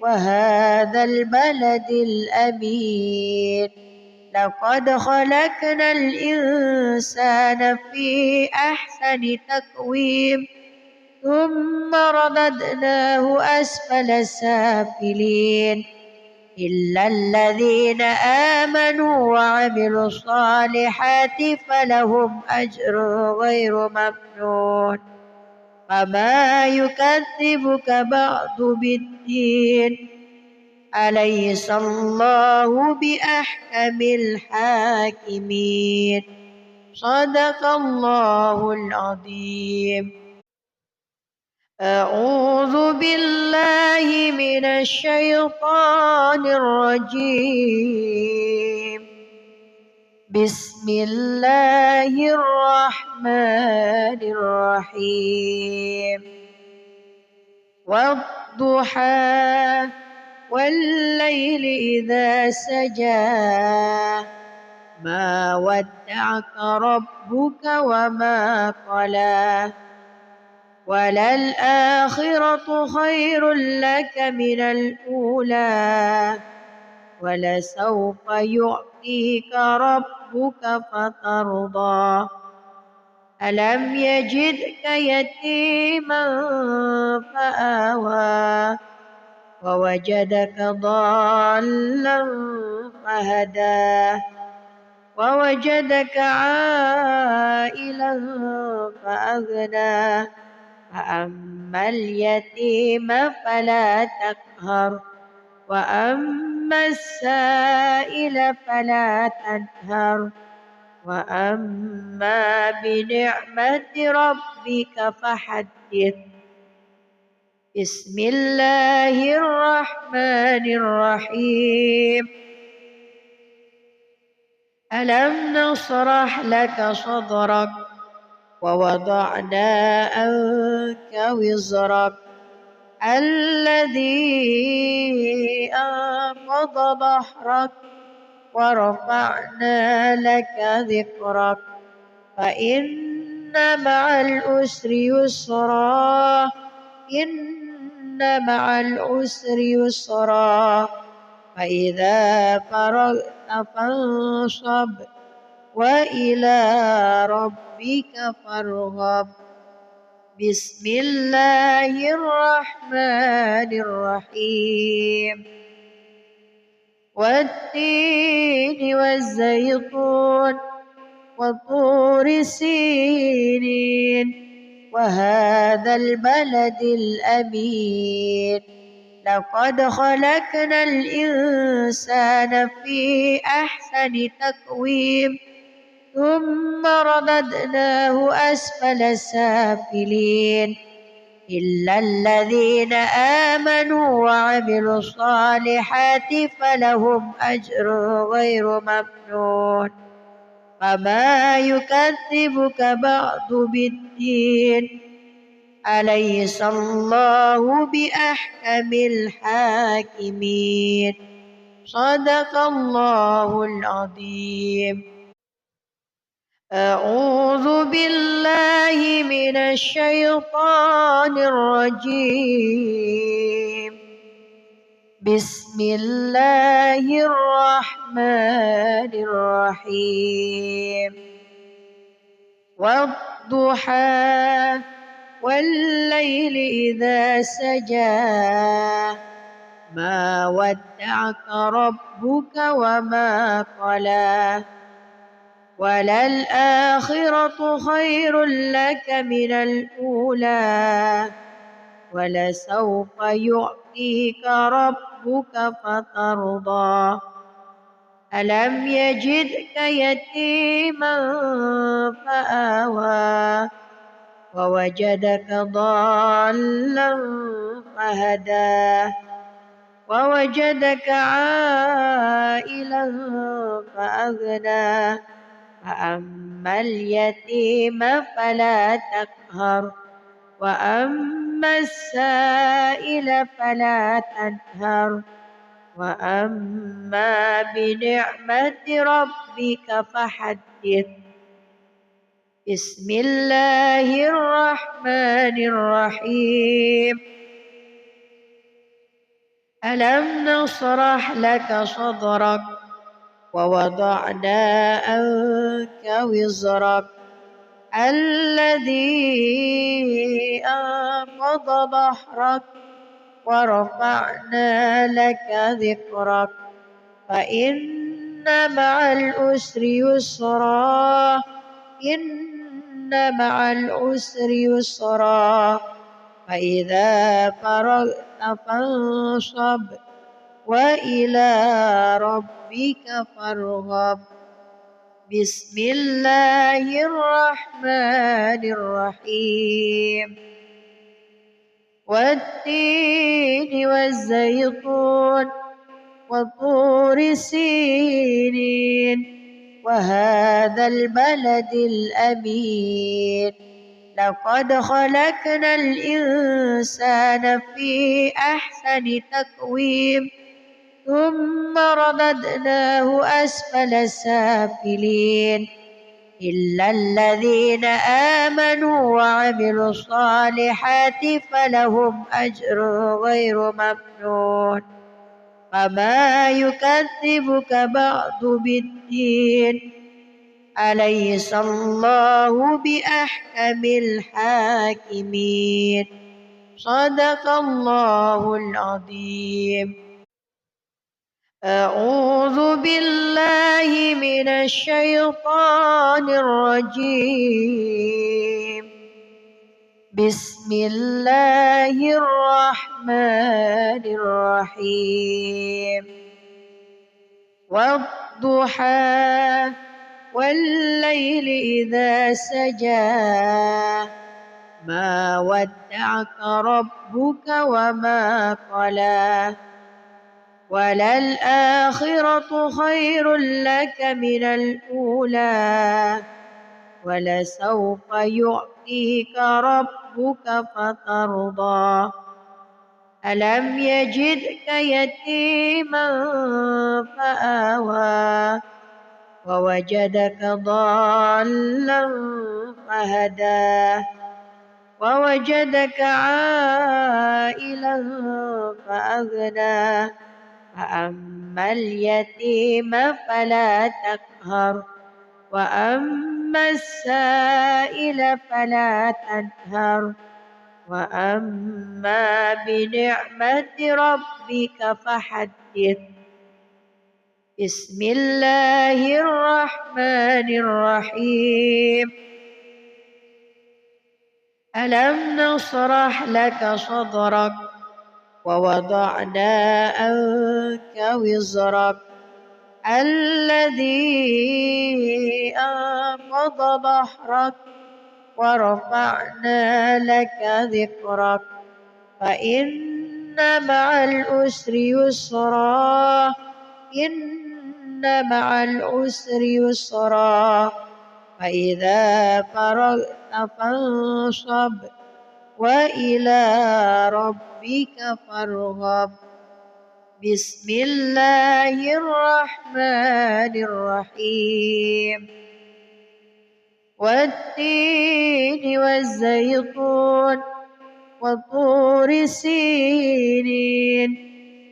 وهذا البلد الأمين لقد خلقنا الإنسان في أحسن تقويم ثم رددناه أسفل سافلين إلا الذين آمنوا وعملوا الصالحات فلهم أجر غير ممنون فما يكذبك بعد بالدين أليس الله بأحكم الحاكمين صدق الله العظيم. أعوذ بالله من الشيطان الرجيم. بسم الله الرحمن الرحيم. والضحى والليل إذا سجى ما ودعك ربك وما قلى وللآخرة خير لك من الأولى ولسوف يعطيك ربك فترضى ألم يجدك يتيما فآوى ووجدك ضالا فهدى ووجدك عائلا فأغنى فأما اليتيم فلا تقهر وأما السائل فلا تنهر وأما بنعمة ربك فحدث. بسم الله الرحمن الرحيم. ألم نشرح لك صدرك ووضعنا عنك وزرك الذي أنقض ظهرك ورفعنا لك ذكرك فإن مع العسر يسرا إن مع العسر يسرا فإذا فرغت فانصب وإلى ربك فارغب. بسم الله الرحمن الرحيم. والتين والزيتون وطور سينين وهذا البلد الأمين لقد خلقنا الإنسان في أحسن تقويم ثم رددناه أسفل سافلين إلا الذين آمنوا وعملوا الصالحات فلهم أجر غير ممنون فما يكذبك بعد بالدين أليس الله بأحكم الحاكمين صدق الله العظيم. أعوذ بالله من الشيطان الرجيم. بسم الله الرحمن الرحيم. والضحى والليل إذا سجى ما ودعك ربك وما قلى وللآخرة خير لك من الأولى ولسوف يعطيك ربك فترضى ألم يجدك يتيما فآوى ووجدك ضالا فهدى ووجدك عائلا فأغنى فأما اليتيم فلا تقهر وأما السائل فلا تنهر وأما بنعمة ربك فحدث. بسم الله الرحمن الرحيم. ألم نشرح لك صدرك ووضعنا عنك وزرك الذي أنقض ظهرك ورفعنا لك ذكرك فإن مع العسر يسرا إن مع العسر يسرا فإذا فرغت فانصب وإلى ربك فارغب بسم الله الرحمن الرحيم والتين والزيتون وطور سينين وهذا البلد الأمين لقد خلقنا الإنسان في أحسن تقويم ثم رددناه أسفل سافلين إلا الذين آمنوا وعملوا الصالحات فلهم أجر غير ممنون فما يكذبك بعد بالدين أليس الله بأحكم الحاكمين صدق الله العظيم. أعوذ بالله من الشيطان الرجيم بسم الله الرحمن الرحيم والضحى والليل إذا سجى ما ودعك ربك وما قلى وللآخرة خير لك من الأولى ولسوف يعطيك ربك فترضى ألم يجدك يتيما فآوى ووجدك ضالا فهدى ووجدك عائلا فأغنى فأما اليتيم فلا تقهر وأما السائل فلا تنهر وأما بنعمة ربك فحدث بسم الله الرحمن الرحيم ألم نشرح لك صدرك ووضعنا عنك وزرك الذي أنقض ظهرك ورفعنا لك ذكرك فإن مع العسر يسرا إن مع العسر يسرا فإذا فرغت فانصب وإلى ربك فارغب بسم الله الرحمن الرحيم والتين والزيتون وطور سينين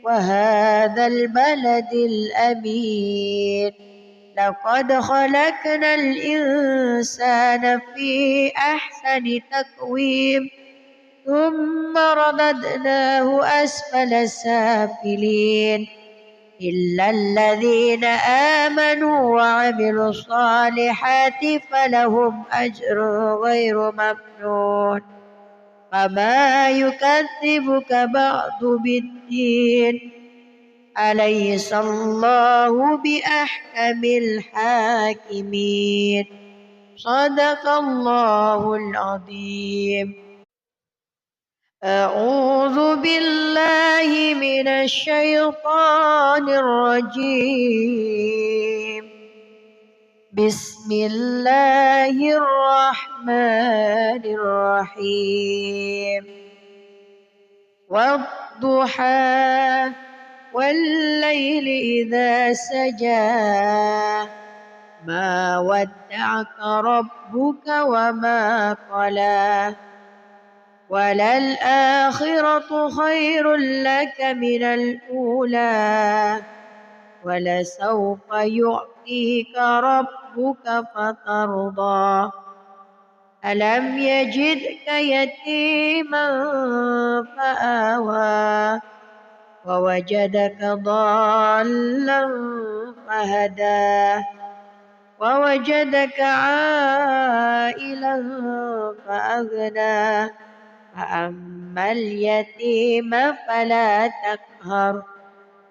وهذا البلد الأمين لقد خلقنا الإنسان في أحسن تقويم ثم رددناه أسفل سافلين إلا الذين آمنوا وعملوا الصالحات فلهم أجر غير ممنون فما يكذبك بعد بالدين أليس الله بأحكم الحاكمين صدق الله العظيم. أعوذ بالله من الشيطان الرجيم بسم الله الرحمن الرحيم والضحى والليل إذا سجى ما ودعك ربك وما قلى وللآخرة خير لك من الأولى ولسوف يعطيك ربك فترضى ألم يجدك يتيما فآوى ووجدك ضالا فهدى ووجدك عائلا فأغنى فأما اليتيم فلا تقهر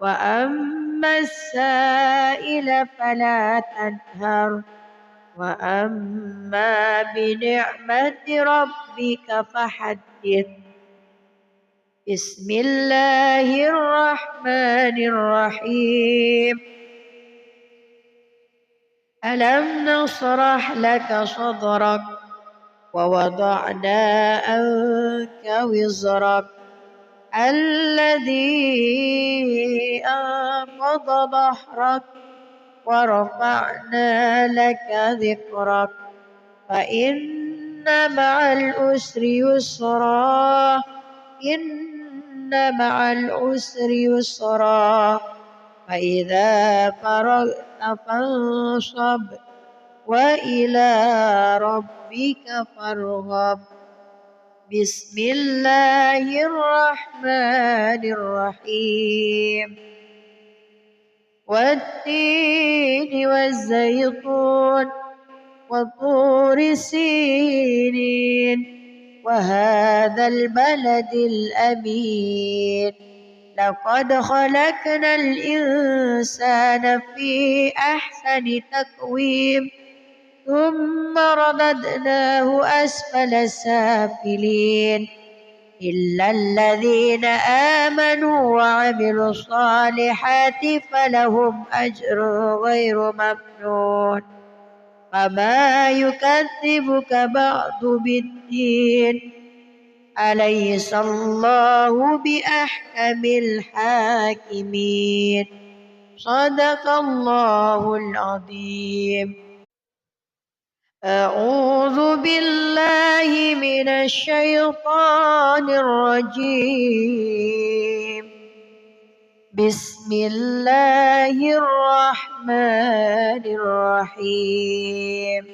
وأما السائل فلا تنهر وأما بنعمة ربك فحدث. بسم الله الرحمن الرحيم. ألم نشرح لك صدرك ووضعنا عنك وزرك الذي أنقض ظهرك ورفعنا لك ذكرك فإن مع العسر يسرا إن مع العسر يسرا فإذا فرغت فانصب وإلى ربك فارغب. بسم الله الرحمن الرحيم. والتين والزيتون وطور سينين وهذا البلد الأمين لقد خلقنا الإنسان في أحسن تقويم ثم رددناه أسفل سافلين إلا الذين آمنوا وعملوا الصالحات فلهم أجر غير ممنون فما يكذبك بعد بالدين أليس الله بأحكم الحاكمين. صدق الله العظيم. أعوذ بالله من الشيطان الرجيم. بسم الله الرحمن الرحيم.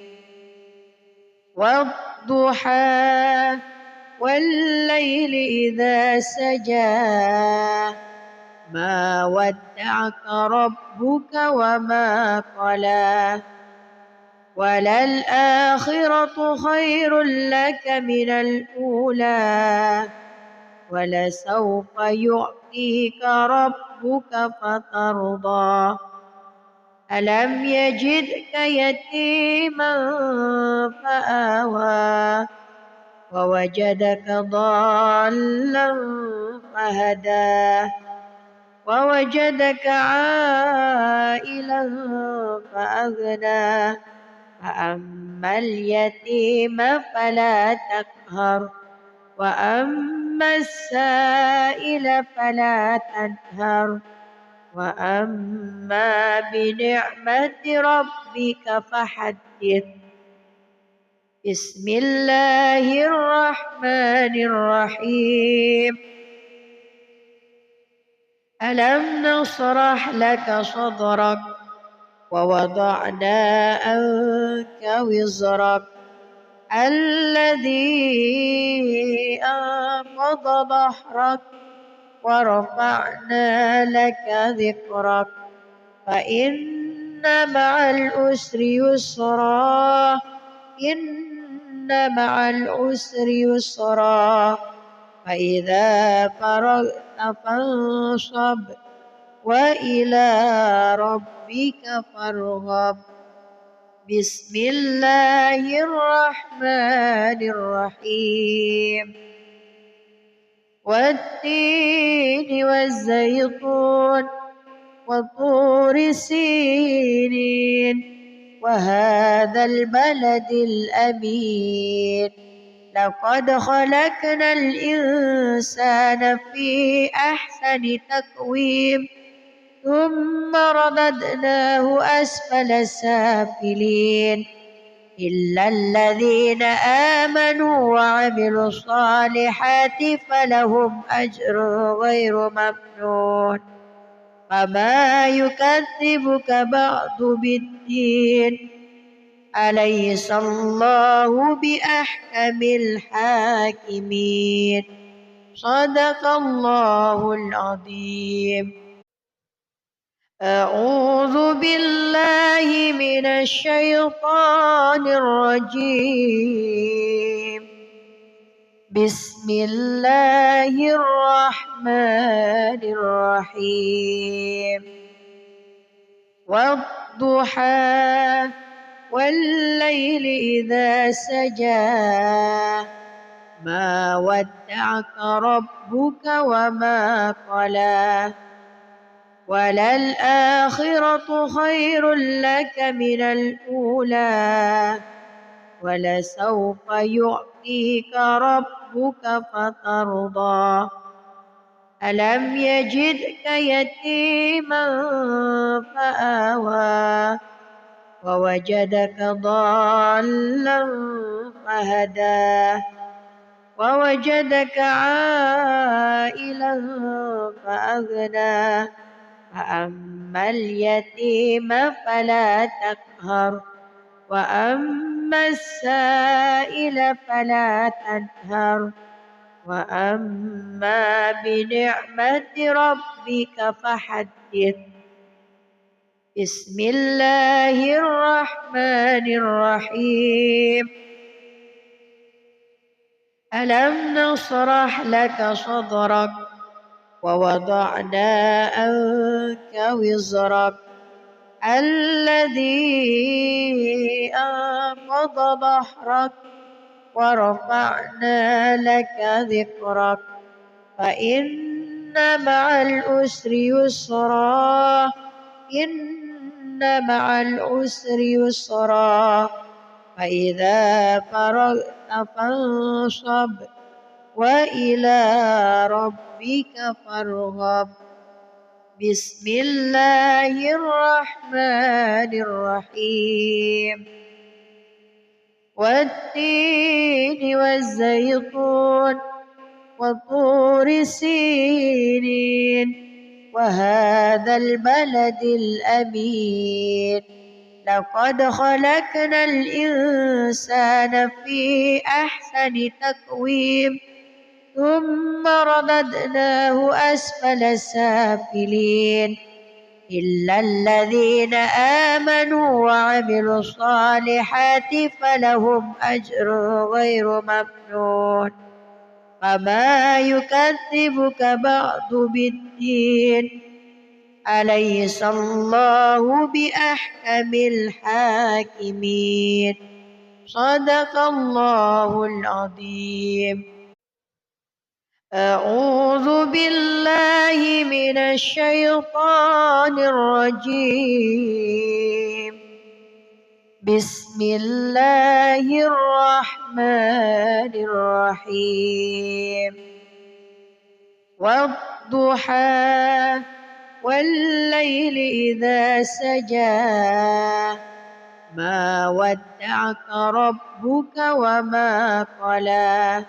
والضحى والليل إذا سجى ما ودعك ربك وما قلى وللآخرة خير لك من الأولى ولسوف يعطيك ربك فترضى ألم يجدك يتيما فآوى ووجدك ضالا فهدى ووجدك عائلا فأغنى فأما اليتيم فلا تقهر وأما السائل فلا تنهر وأما بنعمة ربك فحدث. بسم الله الرحمن الرحيم. ألم نشرح لك صدرك ووضعنا عنك وزرك الذي أنقض ظهرك ورفعنا لك ذكرك فإن مع العسر يسرا إن مع العسر يسرا فإذا فرغت فانصب وإلى ربك فارغب. بسم الله الرحمن الرحيم. والتين والزيتون وطور سينين وهذا البلد الأمين لقد خلقنا الإنسان في أحسن تقويم ثم رددناه أسفل سافلين إلا الذين آمنوا وعملوا الصالحات فلهم أجر غير ممنون فما يكذبك بعد بالدين أليس الله بأحكم الحاكمين. صدق الله العظيم. أعوذ بالله من الشيطان الرجيم. بسم الله الرحمن الرحيم. والضحى والليل إذا سجى ما ودعك ربك وما قلى وللآخرة خير لك من الأولى ولسوف يعطيك ربك فترضى ألم يجدك يتيما فآوى ووجدك ضالا فهدى ووجدك عائلا فأغنى فأما اليتيم فلا تقهر وأما السائل فلا تنهر وأما بنعمة ربك فحدث. بسم الله الرحمن الرحيم. ألم نشرح لك صدرك ووضعنا عنك وزرك الذي أنقض ظهرك ورفعنا لك ذكرك فإن مع العسر يسرا إن مع العسر يسرا فإذا فرغت فانصب وإلى ربك فارغب. بسم الله الرحمن الرحيم. والتين والزيتون وطور سينين وهذا البلد الأمين لقد خلقنا الإنسان في أحسن تقويم ثم رددناه أسفل سافلين إلا الذين آمنوا وعملوا الصالحات فلهم أجر غير ممنون فما يكذبك بعد بالدين أليس الله بأحكم الحاكمين. صدق الله العظيم. أعوذ بالله من الشيطان الرجيم. بسم الله الرحمن الرحيم. والضحى والليل إذا سجى ما ودعك ربك وما قلى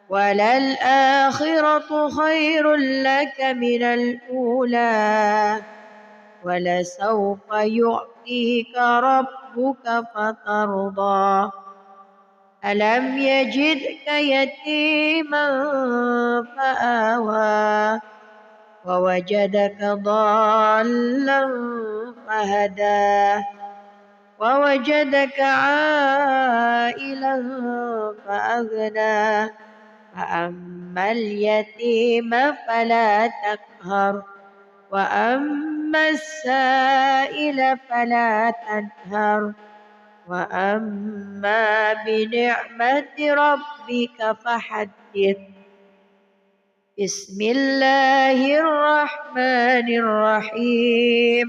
وللآخرة خير لك من الأولى ولسوف يعطيك ربك فترضى ألم يجدك يتيما فآوى ووجدك ضالا فهدى ووجدك عائلا فأغنى فأما اليتيم فلا تقهر وأما السائل فلا تنهر وأما بنعمة ربك فحدث. بسم الله الرحمن الرحيم.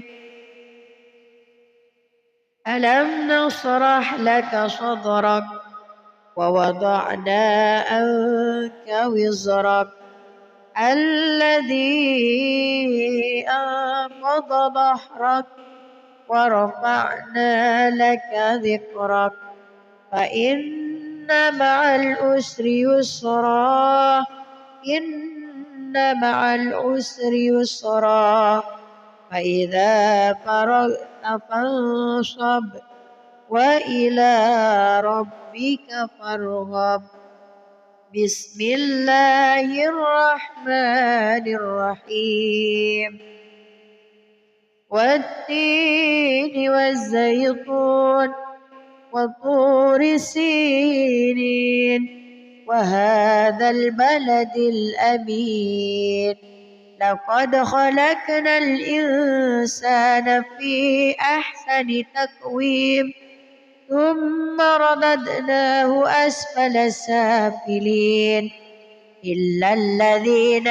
ألم نشرح لك صدرك ووضعنا عنك وزرك الذي أنقض ظهرك ورفعنا لك ذكرك فإن مع العسر يسرا إن مع العسر يسرا فإذا فرغت فانصب وإلى ربك فارغب. بسم الله الرحمن الرحيم. والتين والزيتون وطور سينين وهذا البلد الأمين. لقد خلقنا الإنسان في أحسن تقويم ثم رددناه أسفل سافلين إلا الذين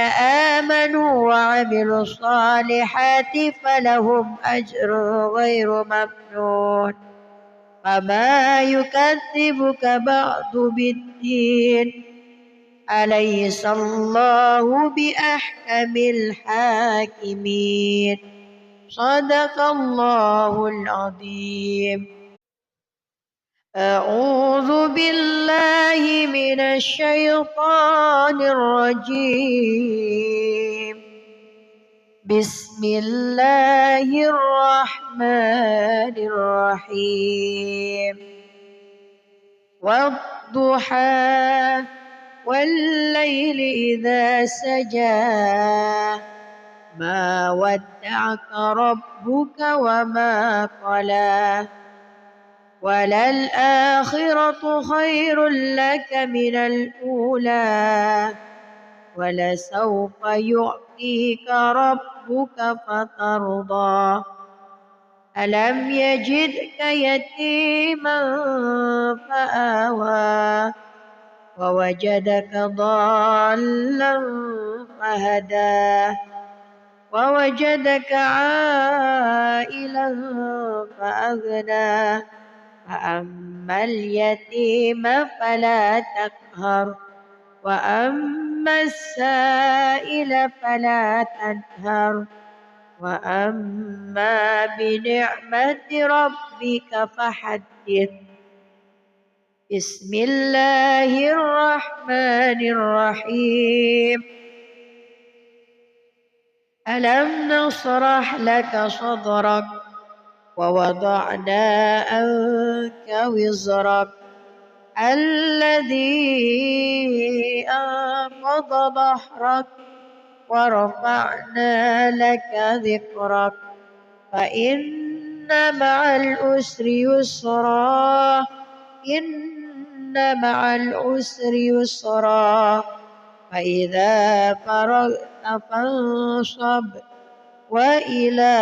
آمنوا وعملوا الصالحات فلهم أجر غير ممنون. فما يكذبك بعد بالدين. أليس الله بأحكم الحاكمين. صدق الله العظيم. أعوذ بالله من الشيطان الرجيم. بسم الله الرحمن الرحيم. والضحى والليل إذا سجى ما ودعك ربك وما قلى وللآخرة خير لك من الأولى ولسوف يعطيك ربك فترضى. ألم يجدك يتيما فآوى ووجدك ضالا فهدى ووجدك عائلا فأغنى. فأما اليتيم فلا تقهر وأما السائل فلا تنهر وأما بنعمة ربك فحدث. بسم الله الرحمن الرحيم. ألم نشرح لك صدرك ووضعنا عنك وزرك الذي أنقض ظهرك ورفعنا لك ذكرك فإن مع العسر يسرا إن مع العسر يسرا فإذا فرغت فانصب وإلى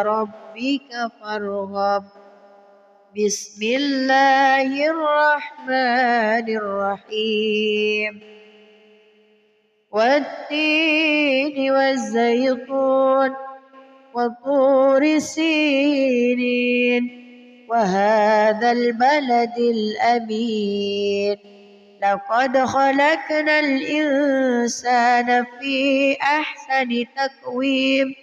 ربك فارغب. بسم الله الرحمن الرحيم. والتين والزيتون وطور سينين وهذا البلد الأمين. لقد خلقنا الإنسان في أحسن تقويم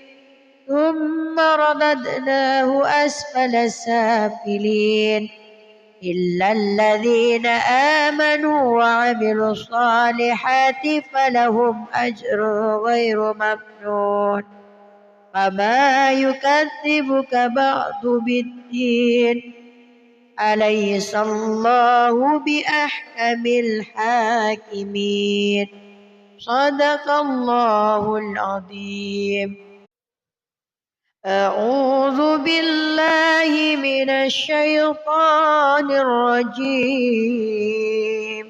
ثم رددناه أسفل سافلين إلا الذين آمنوا وعملوا الصالحات فلهم أجر غير ممنون. فما يكذبك بعد بالدين. أليس الله بأحكم الحاكمين. صدق الله العظيم. أعوذ بالله من الشيطان الرجيم.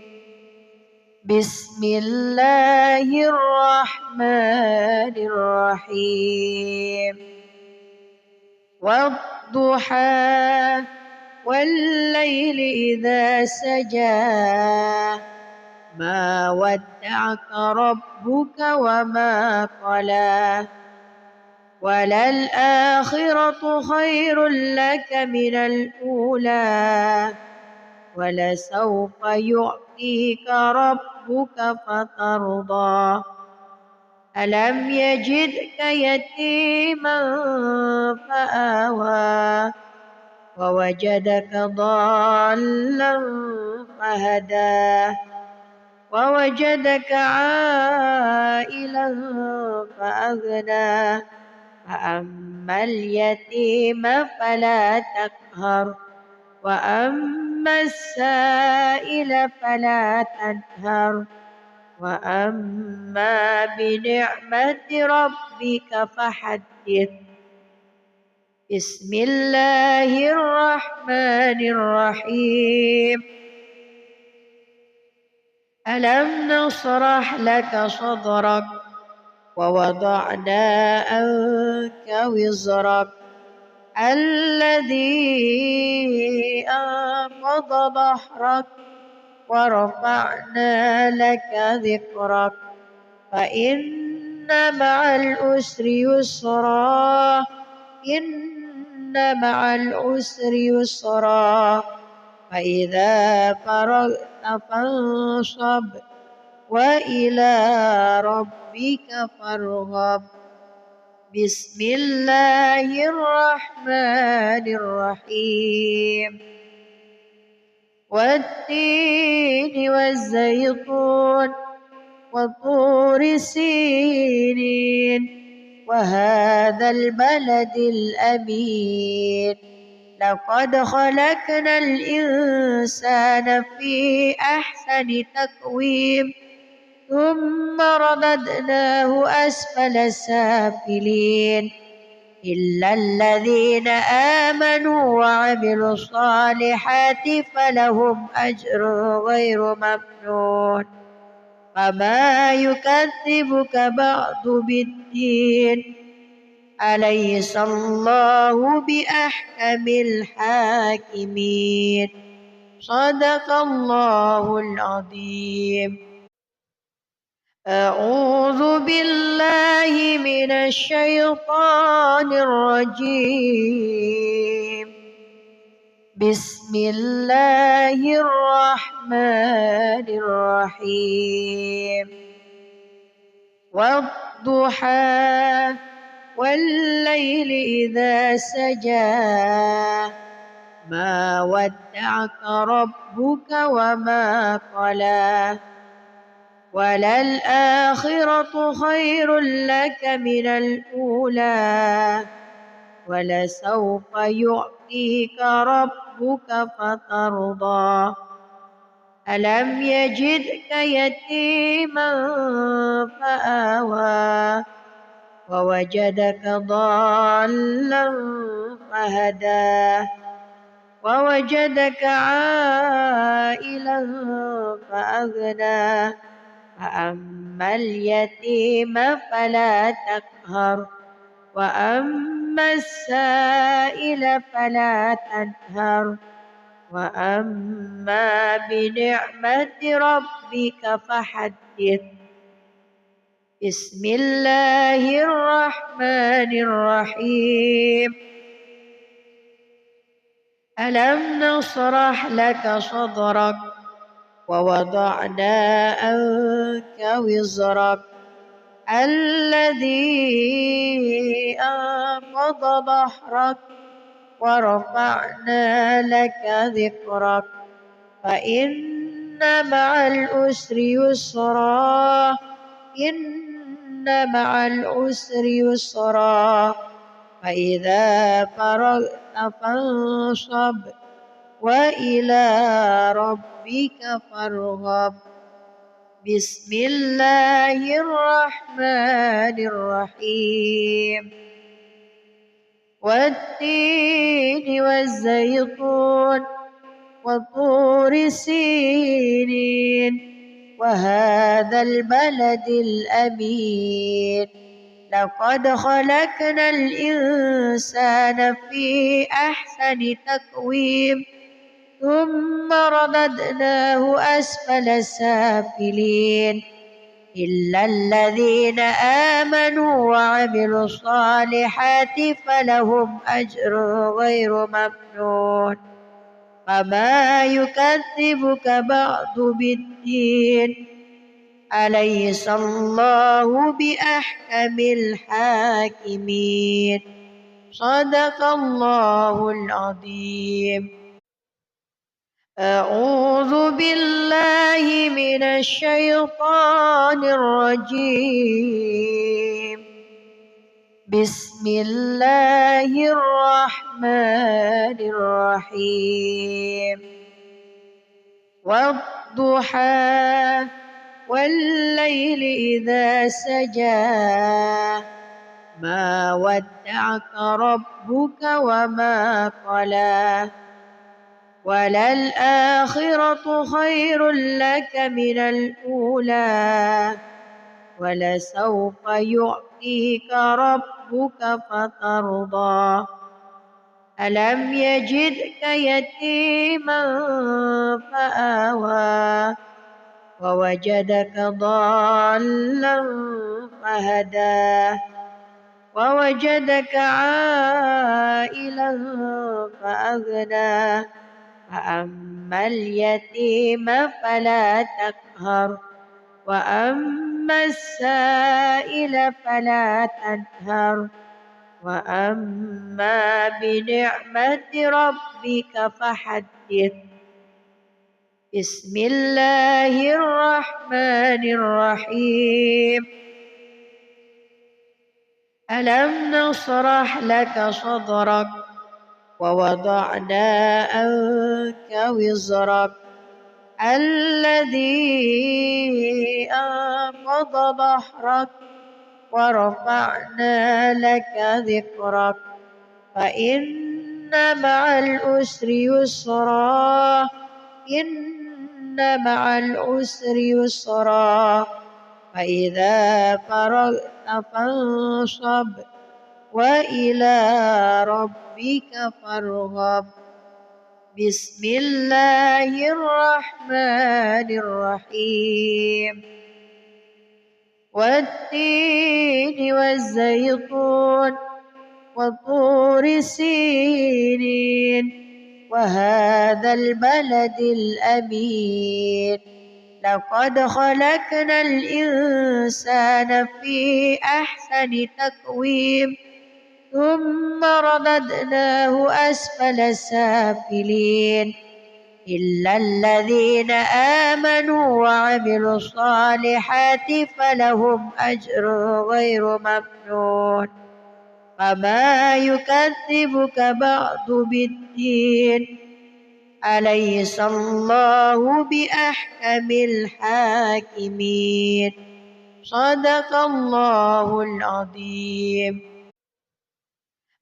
بسم الله الرحمن الرحيم. والضحى والليل إذا سجى ما ودعك ربك وما قلى وللآخرة خير لك من الأولى ولسوف يعطيك ربك فترضى. ألم يجدك يتيما فآوى ووجدك ضالا فهدى ووجدك عائلا فأغنى. فأما اليتيم فلا تقهر وأما السائل فلا تنهر وأما بنعمة ربك فحدث. بسم الله الرحمن الرحيم. ألم نشرح لك صدرك ووضعنا عنك وزرك الذي أنقض ظهرك ورفعنا لك ذكرك فإن مع العسر يسرا إن مع العسر يسرا فإذا فرغت فانصب وإلى ربك فارغب. بسم الله الرحمن الرحيم. والتين والزيتون وطور سينين وهذا البلد الأمين لقد خلقنا الإنسان في أحسن تقويم ثم رددناه أسفل سافلين إلا الذين آمنوا وعملوا الصالحات فلهم أجر غير ممنون. فما يكذبك بعد بالدين أليس الله بأحكم الحاكمين. صدق الله العظيم. أعوذ بالله من الشيطان الرجيم. بسم الله الرحمن الرحيم. والضحى والليل إذا سجى ما ودعك ربك وما قلى وللآخرة خير لك من الأولى ولسوف يعطيك ربك فترضى. ألم يجدك يتيما فآوى ووجدك ضالا فهدى ووجدك عائلا فأغنى فأما اليتيم فلا تقهر وأما السائل فلا تنهر وأما بنعمة ربك فحدث. بسم الله الرحمن الرحيم. ألم نشرح لك صدرك ووضعنا عنك وزرك الذي أنقض ظهرك ورفعنا لك ذكرك فإن مع العسر يسرا إن مع العسر يسرا فإذا فرغت فانصب وإلى ربك فارغب. بسم الله الرحمن الرحيم. والتين والزيتون وطور سينين وهذا البلد الأمين لقد خلقنا الإنسان في أحسن تقويم ثم رددناه أسفل سافلين إلا الذين آمنوا وعملوا الصالحات فلهم أجر غير ممنون. فما يكذبك بعد بالدين أليس الله بأحكم الحاكمين. صدق الله العظيم. أعوذ بالله من الشيطان الرجيم. بسم الله الرحمن الرحيم والضحى والليل إذا سجى ما ودعك ربك وما قلى وللآخرة خير لك من الأولى ولسوف يعطيك ربك فترضى ألم يجدك يتيما فآوى ووجدك ضالا فهدى ووجدك عائلا فأغنى فأما اليتيم فلا تقهر وأما السائل فلا تنهر وأما بنعمة ربك فحدث بسم الله الرحمن الرحيم ألم نشرح لك صدرك ووضعنا عنك وزرك الذي أنقض ظهرك ورفعنا لك ذكرك فإن مع العسر يسرا إن مع العسر يسرا فإذا فرغت فانصب وإلى ربك فارغب بسم الله الرحمن الرحيم والتين والزيتون وطور سينين وهذا البلد الأمين لقد خلقنا الإنسان في أحسن تقويم ثم رددناه أسفل سافلين إلا الذين آمنوا وعملوا الصالحات فلهم أجر غير ممنون فما يكذبك بعد بالدين أليس الله بأحكم الحاكمين صدق الله العظيم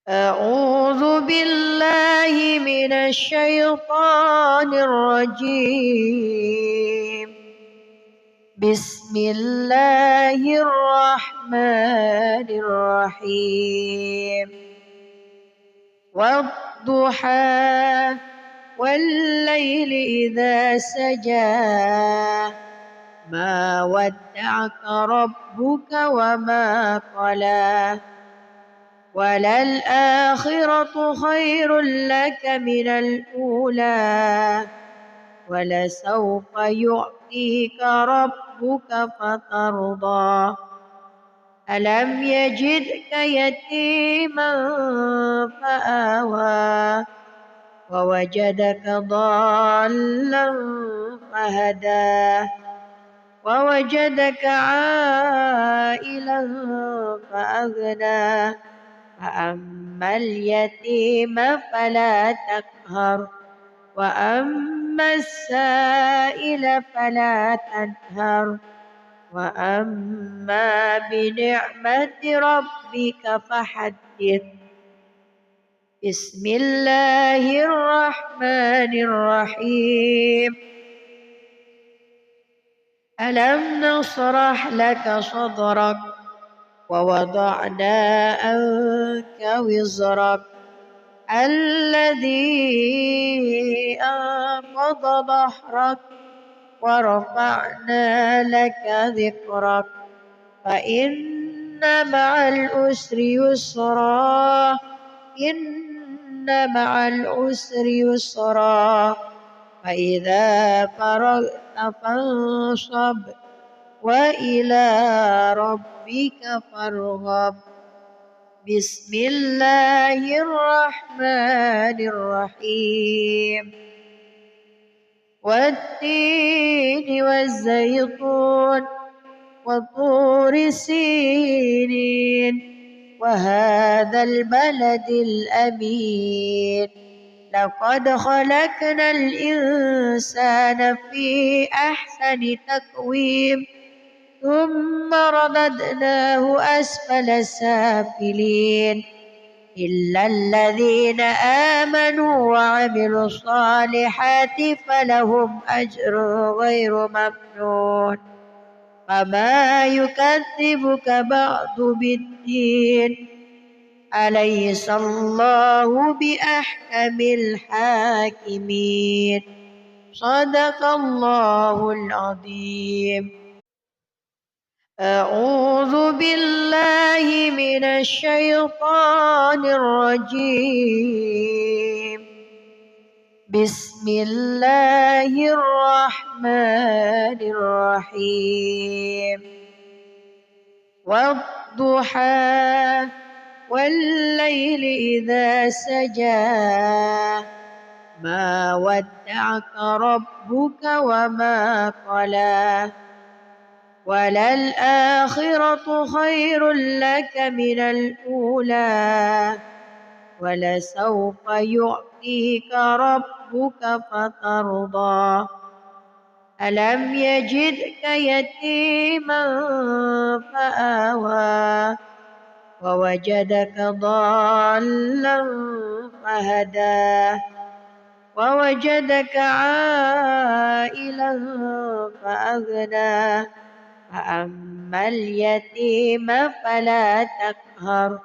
أعوذ بالله من الشيطان الرجيم بسم الله الرحمن الرحيم والضحى والليل إذا سجى ما ودعك ربك وما قلى وللآخرة خير لك من الأولى ولسوف يعطيك ربك فترضى ألم يجدك يتيما فآوى ووجدك ضالا فهدى ووجدك عائلا فأغنى فأما اليتيم فلا تقهر وأما السائل فلا تنهر وأما بنعمة ربك فحدث بسم الله الرحمن الرحيم ألم نشرح لك صدرك ووضعنا عنك وزرك الذي أنقض ظهرك ورفعنا لك ذكرك فإن مع العسر يسرا إن مع العسر يسرا فإذا فرغت فانصب وإلى ربك فارغب بسم الله الرحمن الرحيم والتين والزيتون وطور سينين وهذا البلد الأمين لقد خلقنا الإنسان في أحسن تقويم ثم رددناه أسفل سافلين إلا الذين آمنوا وعملوا الصالحات فلهم أجر غير ممنون فما يكذبك بعد بالدين أليس الله بأحكم الحاكمين صدق الله العظيم. أعوذ بالله من الشيطان الرجيم. بسم الله الرحمن الرحيم. والضحى والليل إذا سجى ما ودعك ربك وما قلى وللآخرة خير لك من الأولى ولسوف يعطيك ربك فترضى ألم يجدك يتيما فآوى ووجدك ضالا فهدى ووجدك عائلا فأغنى فأما اليتيم فلا تقهر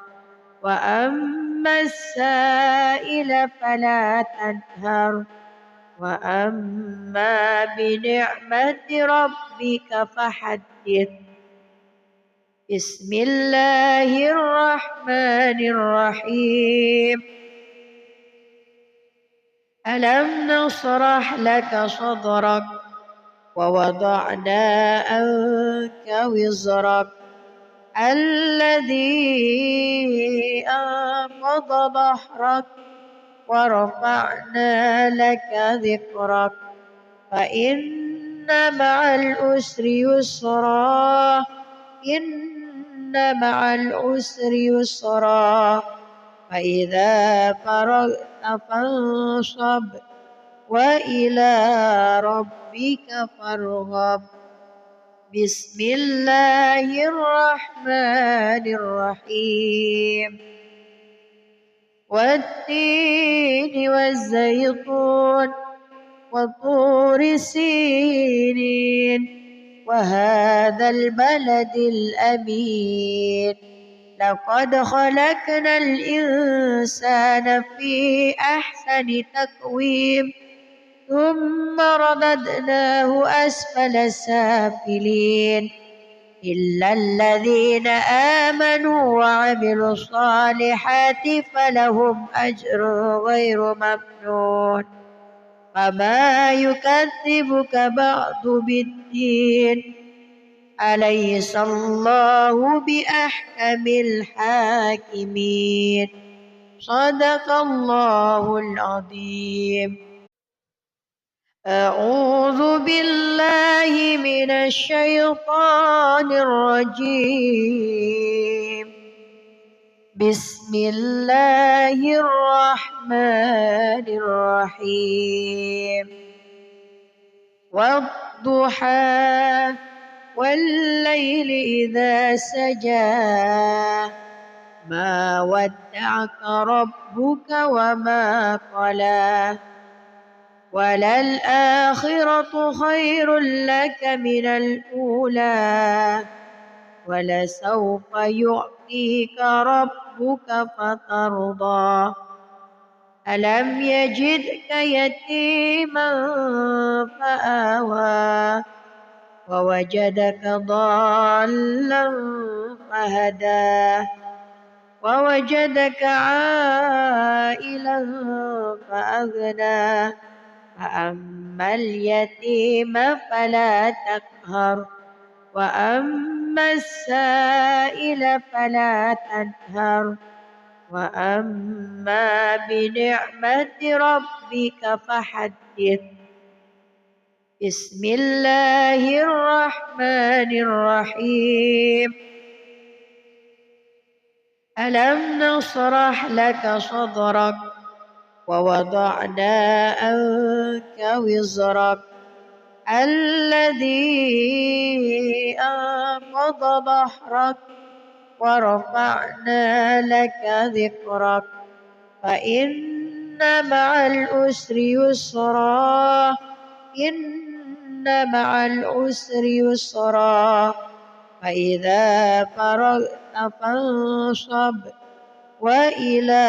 وأما السائل فلا تنهر وأما بنعمة ربك فحدث. بسم الله الرحمن الرحيم. ألم نشرح لك صدرك ووضعنا عنك وزرك الذي أنقض ظهرك ورفعنا لك ذكرك فإن مع العسر يسرا إن مع العسر يسرا فإذا فرغت فانصب وإلى ربك فارغب. بسم الله الرحمن الرحيم. والتين والزيتون وطور سينين وهذا البلد الأمين لقد خلقنا الإنسان في أحسن تقويم ثم رددناه أسفل سافلين إلا الذين آمنوا وعملوا الصالحات فلهم أجر غير ممنون فما يكذبك بعد بالدين أليس الله بأحكم الحاكمين صدق الله العظيم. أعوذ بالله من الشيطان الرجيم. بسم الله الرحمن الرحيم. والضحى والليل إذا سجى ما ودعك ربك وما قلى وللآخرة خير لك من الأولى ولسوف يعطيك ربك فترضى ألم يجدك يتيما فآوى ووجدك ضالا فهدى ووجدك عائلا فأغنى فأما اليتيم فلا تقهر وأما السائل فلا تنهر وأما بنعمة ربك فحدث. بسم الله الرحمن الرحيم. ألم نشرح لك صدرك ووضعنا عنك وزرك الذي أنقض ظهرك ورفعنا لك ذكرك فإن مع العسر يسرا إن مع العسر يسرا فإذا فرغت فانصب وإلى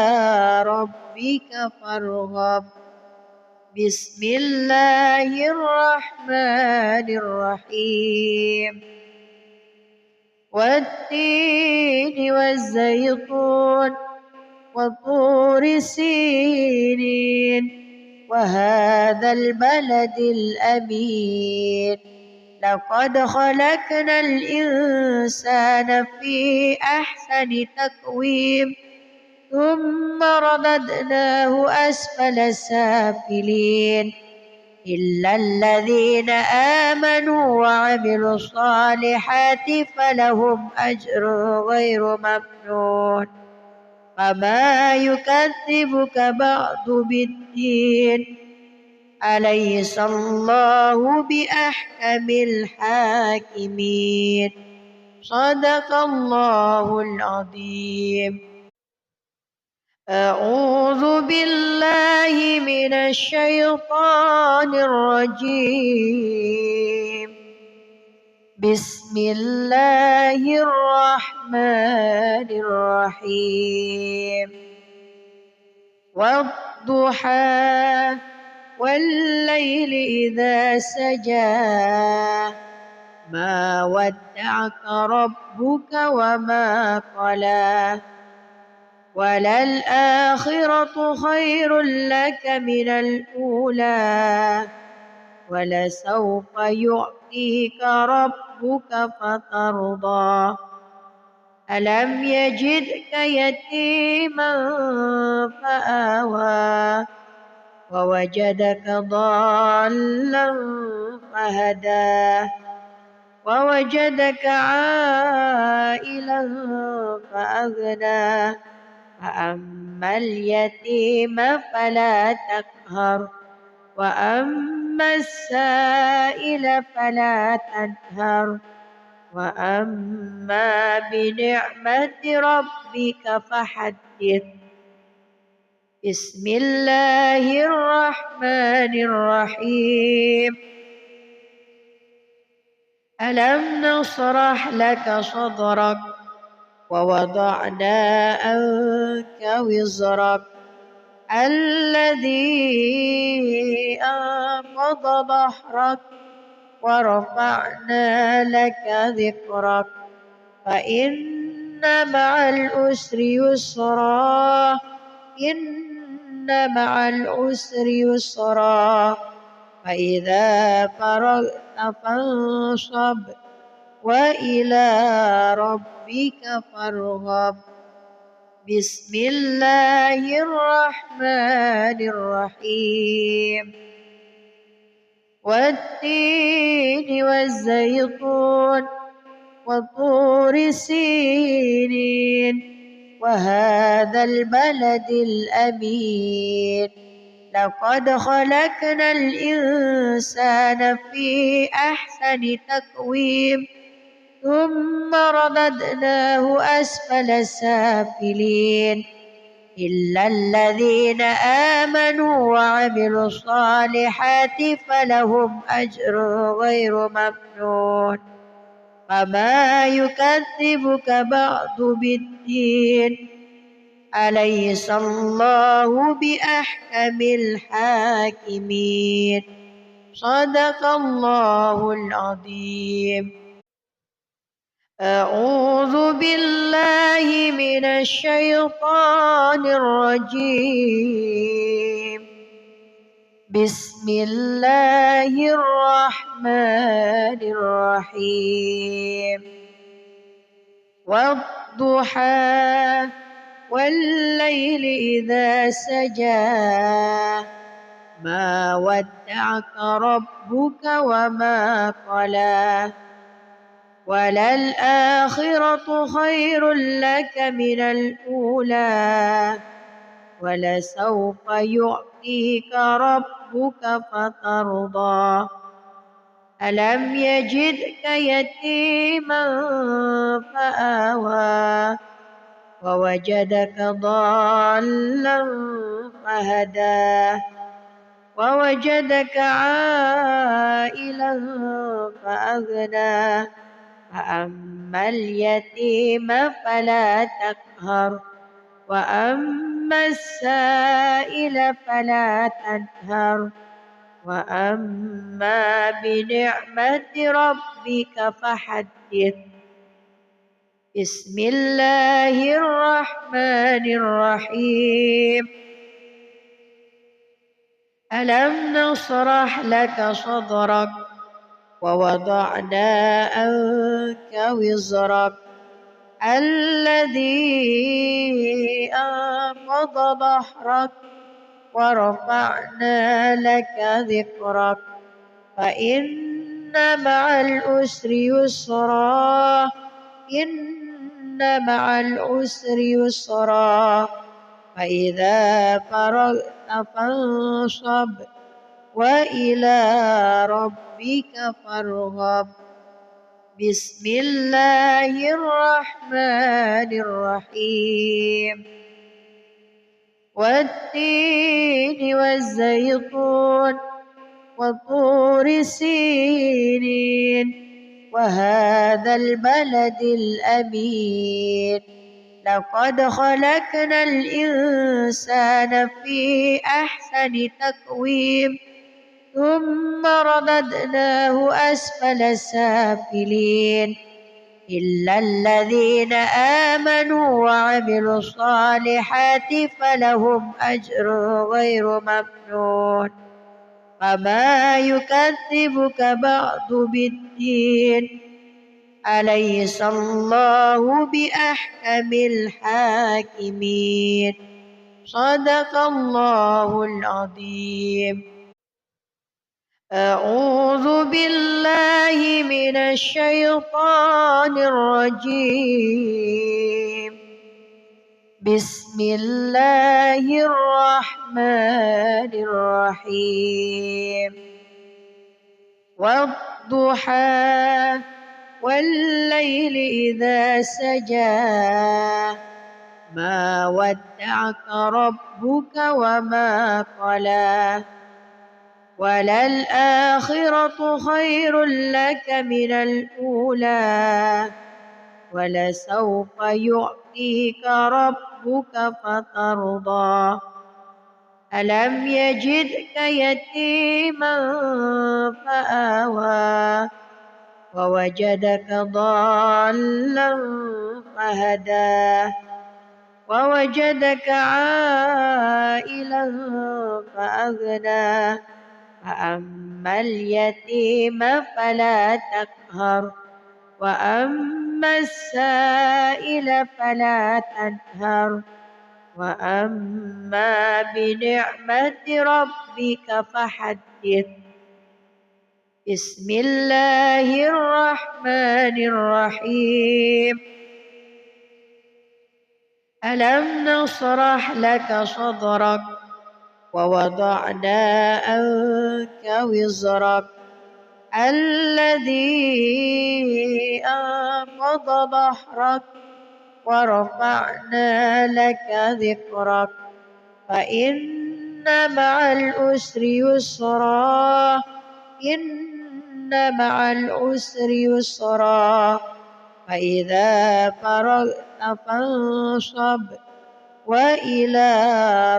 ربك فارغب بسم الله الرحمن الرحيم والتين والزيتون وطور سينين وهذا البلد الأمين لقد خلقنا الإنسان في أحسن تقويم ثم رددناه أسفل سافلين إلا الذين آمنوا وعملوا الصالحات فلهم أجر غير ممنون فما يكذبك بعد بالدين أليس الله بأحكم الحاكمين صدق الله العظيم. أعوذ بالله من الشيطان الرجيم بسم الله الرحمن الرحيم والضحى والليل إذا سجى ما ودعك ربك وما قلى وللآخرة خير لك من الأولى ولسوف يعطيك ربك فترضى ألم يجدك يتيما فآوى ووجدك ضالا فهدى ووجدك عائلا فأغنى فأما اليتيم فلا تقهر وأما السائل فلا تنهر وأما بنعمة ربك فحدث بسم الله الرحمن الرحيم ألم نشرح لك صدرك ووضعنا عنك وزرك الذي أنقض ظهرك ورفعنا لك ذكرك فإن مع العسر يسرا إن مع العسر يسرا فإذا فرغت فانصب وإلى ربك فارغب بسم الله الرحمن الرحيم والتين والزيتون وطور سينين وهذا البلد الأمين لقد خلقنا الإنسان في أحسن تقويم ثم رددناه أسفل سافلين إلا الذين آمنوا وعملوا الصالحات فلهم أجر غير ممنون فما يكذبك بعد بالدين أليس الله بأحكم الحاكمين صدق الله العظيم. أعوذ بالله من الشيطان الرجيم بسم الله الرحمن الرحيم والضحى والليل إذا سجى ما ودعك ربك وما قلى وللآخرة خير لك من الأولى ولسوف يعطيك ربك فترضى ألم يجدك يتيما فآوى ووجدك ضالا فهدى ووجدك عائلا فأغنى فأما اليتيم فلا تقهر وأما السائل فلا تنهر وأما بنعمة ربك فحدث بسم الله الرحمن الرحيم ألم نشرح لك صدرك ووضعنا عنك وزرك الذي أنقض ظهرك ورفعنا لك ذكرك فإن مع العسر يسرا إن مع العسر يسرا فإذا فرغت فانصب وإلى ربك فارغب بسم الله الرحمن الرحيم والتين والزيتون وطور سينين وهذا البلد الأمين لقد خلقنا الإنسان في أحسن تقويم ثم رددناه أسفل سافلين إلا الذين آمنوا وعملوا الصالحات فلهم أجر غير ممنون فما يكذبك بعد بالدين أليس الله بأحكم الحاكمين صدق الله العظيم أعوذ بالله من الشيطان الرجيم بسم الله الرحمن الرحيم والضحى والليل إذا سجى ما ودعك ربك وما قلى وللآخرة خير لك من الأولى ولسوف يعطيك ربك فترضى ألم يجدك يتيما فآوى ووجدك ضالا فهدى ووجدك عائلا فأغنى فأما اليتيم فلا تقهر وأما السائل فلا تنهر وأما بنعمة ربك فحدث بسم الله الرحمن الرحيم ألم نشرح لك صدرك ووضعنا عنك وزرك الذي أنقض ظهرك ورفعنا لك ذكرك فإن مع العسر يسرا إن مع العسر يسرا فإذا فرغت فانصب وإلى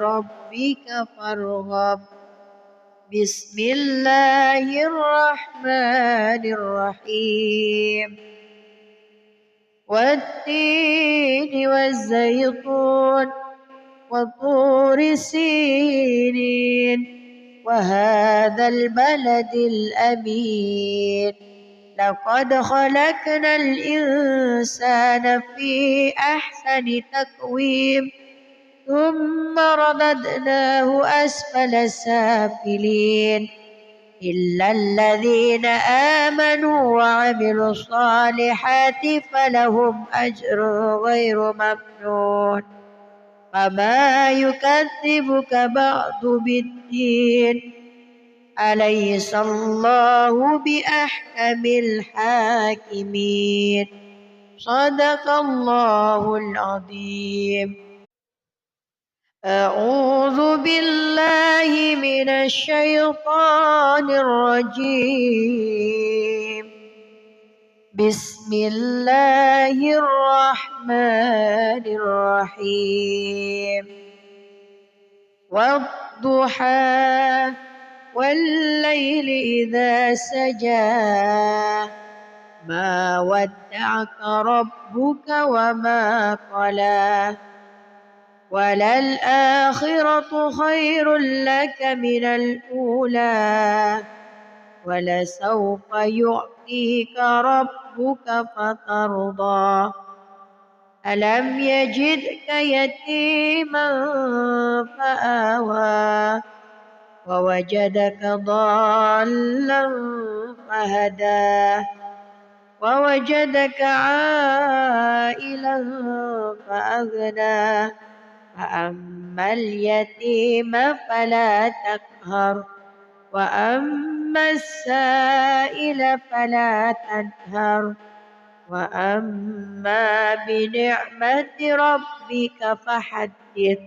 ربك فارغب بسم الله الرحمن الرحيم والتين والزيتون وطور سينين وهذا البلد الأمين لقد خلقنا الإنسان في أحسن تقويم ثم رددناه أسفل سافلين إلا الذين آمنوا وعملوا الصالحات فلهم أجر غير ممنون فما يكذبك بعد بالدين أليس الله بأحكم الحاكمين صدق الله العظيم. أعوذ بالله من الشيطان الرجيم. بسم الله الرحمن الرحيم. والضحى والليل إذا سجى ما ودعك ربك وما قلى وللآخرة خير لك من الأولى ولسوف يعطيك ربك فترضى ألم يجدك يتيما فآوى ووجدك ضالا فهدى ووجدك عائلا فأغنى فأما اليتيم فلا تقهر وأما السائل فلا تنهر وأما بنعمة ربك فحدث.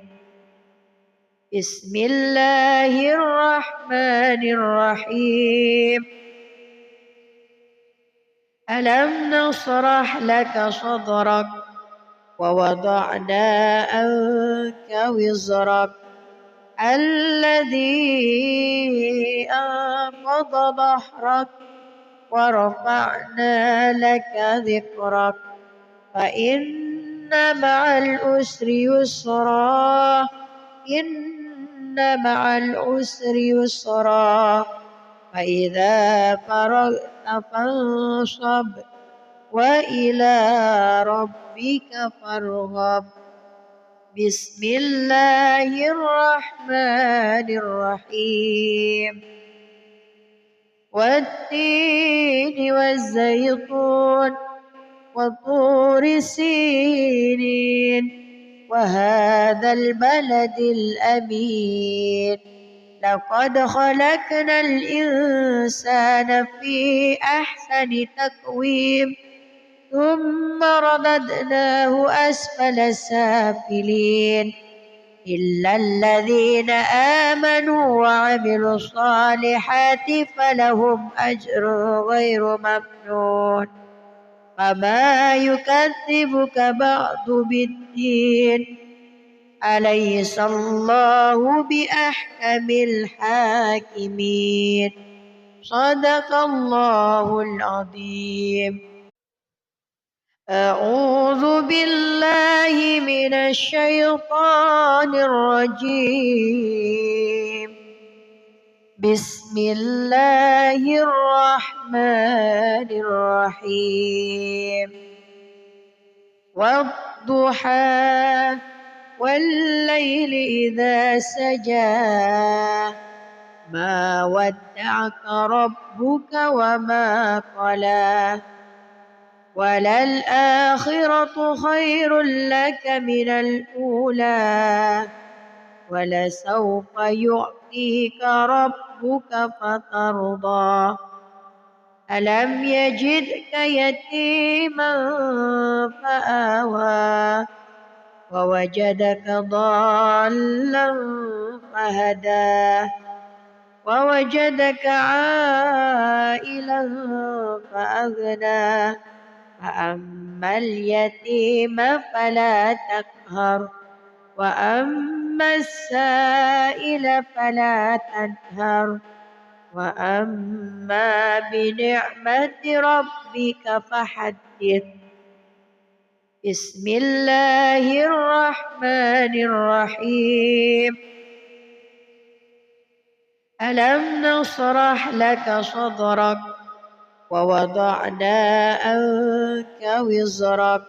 بسم الله الرحمن الرحيم. ألم نشرح لك صدرك ووضعنا عنك وزرك الذي أنقض ظهرك ورفعنا لك ذكرك فإن مع العسر يسرا إن مع العسر يسرا فإذا فرغت فانصب وإلى ربك فارغب. بسم الله الرحمن الرحيم. والتين والزيتون وطور سينين وهذا البلد الأمين لقد خلقنا الإنسان في أحسن تقويم ثم رددناه أسفل سافلين إلا الذين آمنوا وعملوا الصالحات فلهم أجر غير ممنون فما يكذبك بعد بالدين أليس الله بأحكم الحاكمين صدق الله العظيم. أعوذ بالله من الشيطان الرجيم. بسم الله الرحمن الرحيم. والضحى والليل إذا سجى ما ودعك ربك وما قلى وللآخرة خير لك من الأولى ولسوف يعطيك ربك فترضى ألم يجدك يتيما فآوى ووجدك ضالا فهدى ووجدك عائلا فأغنى فأما اليتيم فلا تقهر وأما السائل فلا تنهر وأما بنعمة ربك فحدث. بسم الله الرحمن الرحيم. ألم نشرح لك صدرك ووضعنا عنك وزرك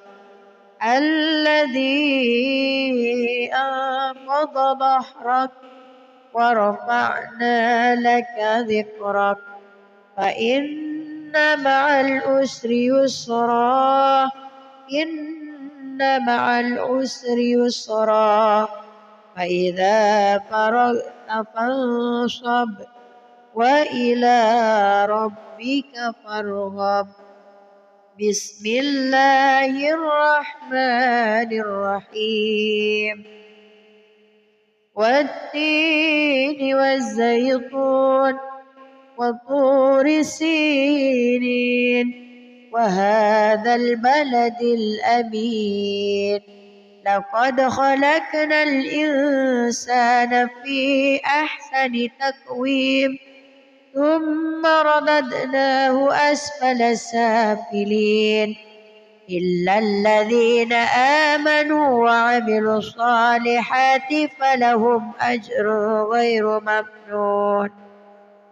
الذي أنقض ظهرك ورفعنا لك ذكرك فإن مع العسر يسرا إن مع العسر يسرا فإذا فرغت فانصب وإلى ربك فارغب بسم الله الرحمن الرحيم والتين والزيتون وطور سينين وهذا البلد الأمين لقد خلقنا الإنسان في أحسن تقويم ثم رددناه أسفل سافلين إلا الذين آمنوا وعملوا الصالحات فلهم أجر غير ممنون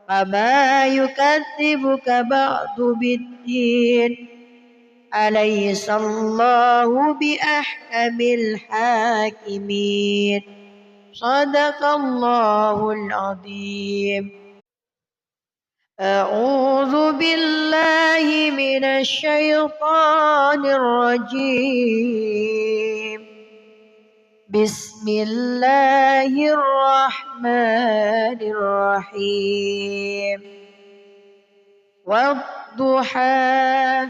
فما يكذبك بعد بالدين أليس الله بأحكم الحاكمين صدق الله العظيم. أعوذ بالله من الشيطان الرجيم بسم الله الرحمن الرحيم والضحى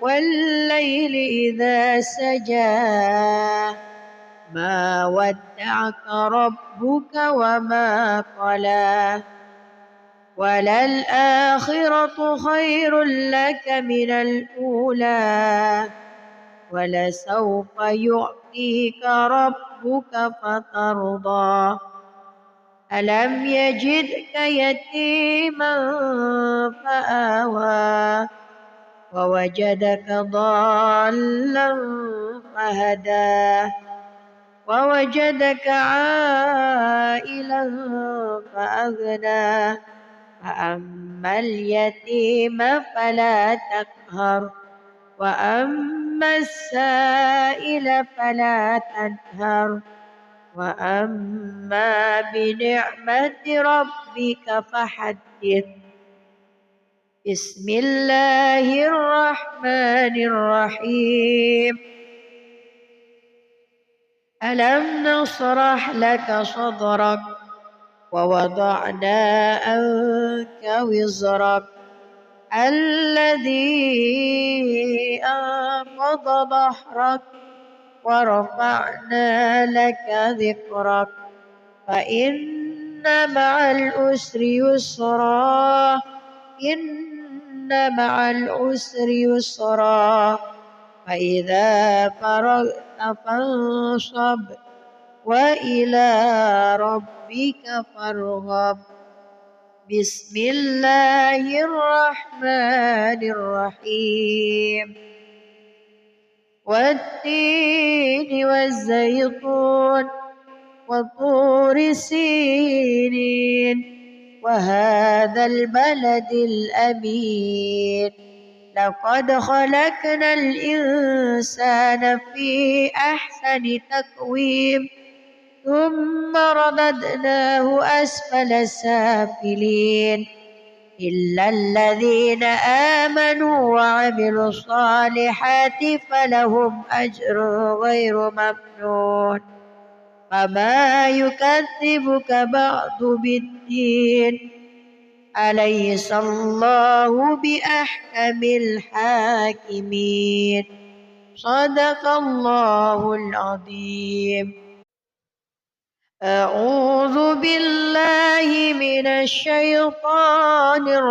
والليل إذا سجى ما ودعك ربك وما قلى وللآخرة خير لك من الأولى ولسوف يعطيك ربك فترضى ألم يجدك يتيما فآوى ووجدك ضالا فهدى ووجدك عائلا فأغنى فأما اليتيم فلا تقهر وأما السائل فلا تنهر وأما بنعمة ربك فحدث بسم الله الرحمن الرحيم ألم نشرح لك صدرك ووضعنا عنك وزرك الذي أنقض ظهرك ورفعنا لك ذكرك فإن مع العسر يسرا إن مع العسر يسرا فإذا فرغت فانصب وإلى ربك فارغب بسم الله الرحمن الرحيم والتين والزيتون وطور سينين وهذا البلد الأمين لقد خلقنا الإنسان في أحسن تقويم ثم رددناه أسفل سافلين إلا الذين آمنوا وعملوا الصالحات فلهم أجر غير ممنون فما يكذبك بعد بالدين أليس الله بأحكم الحاكمين صدق الله العظيم. أعوذ بالله من الشيطان الرجيم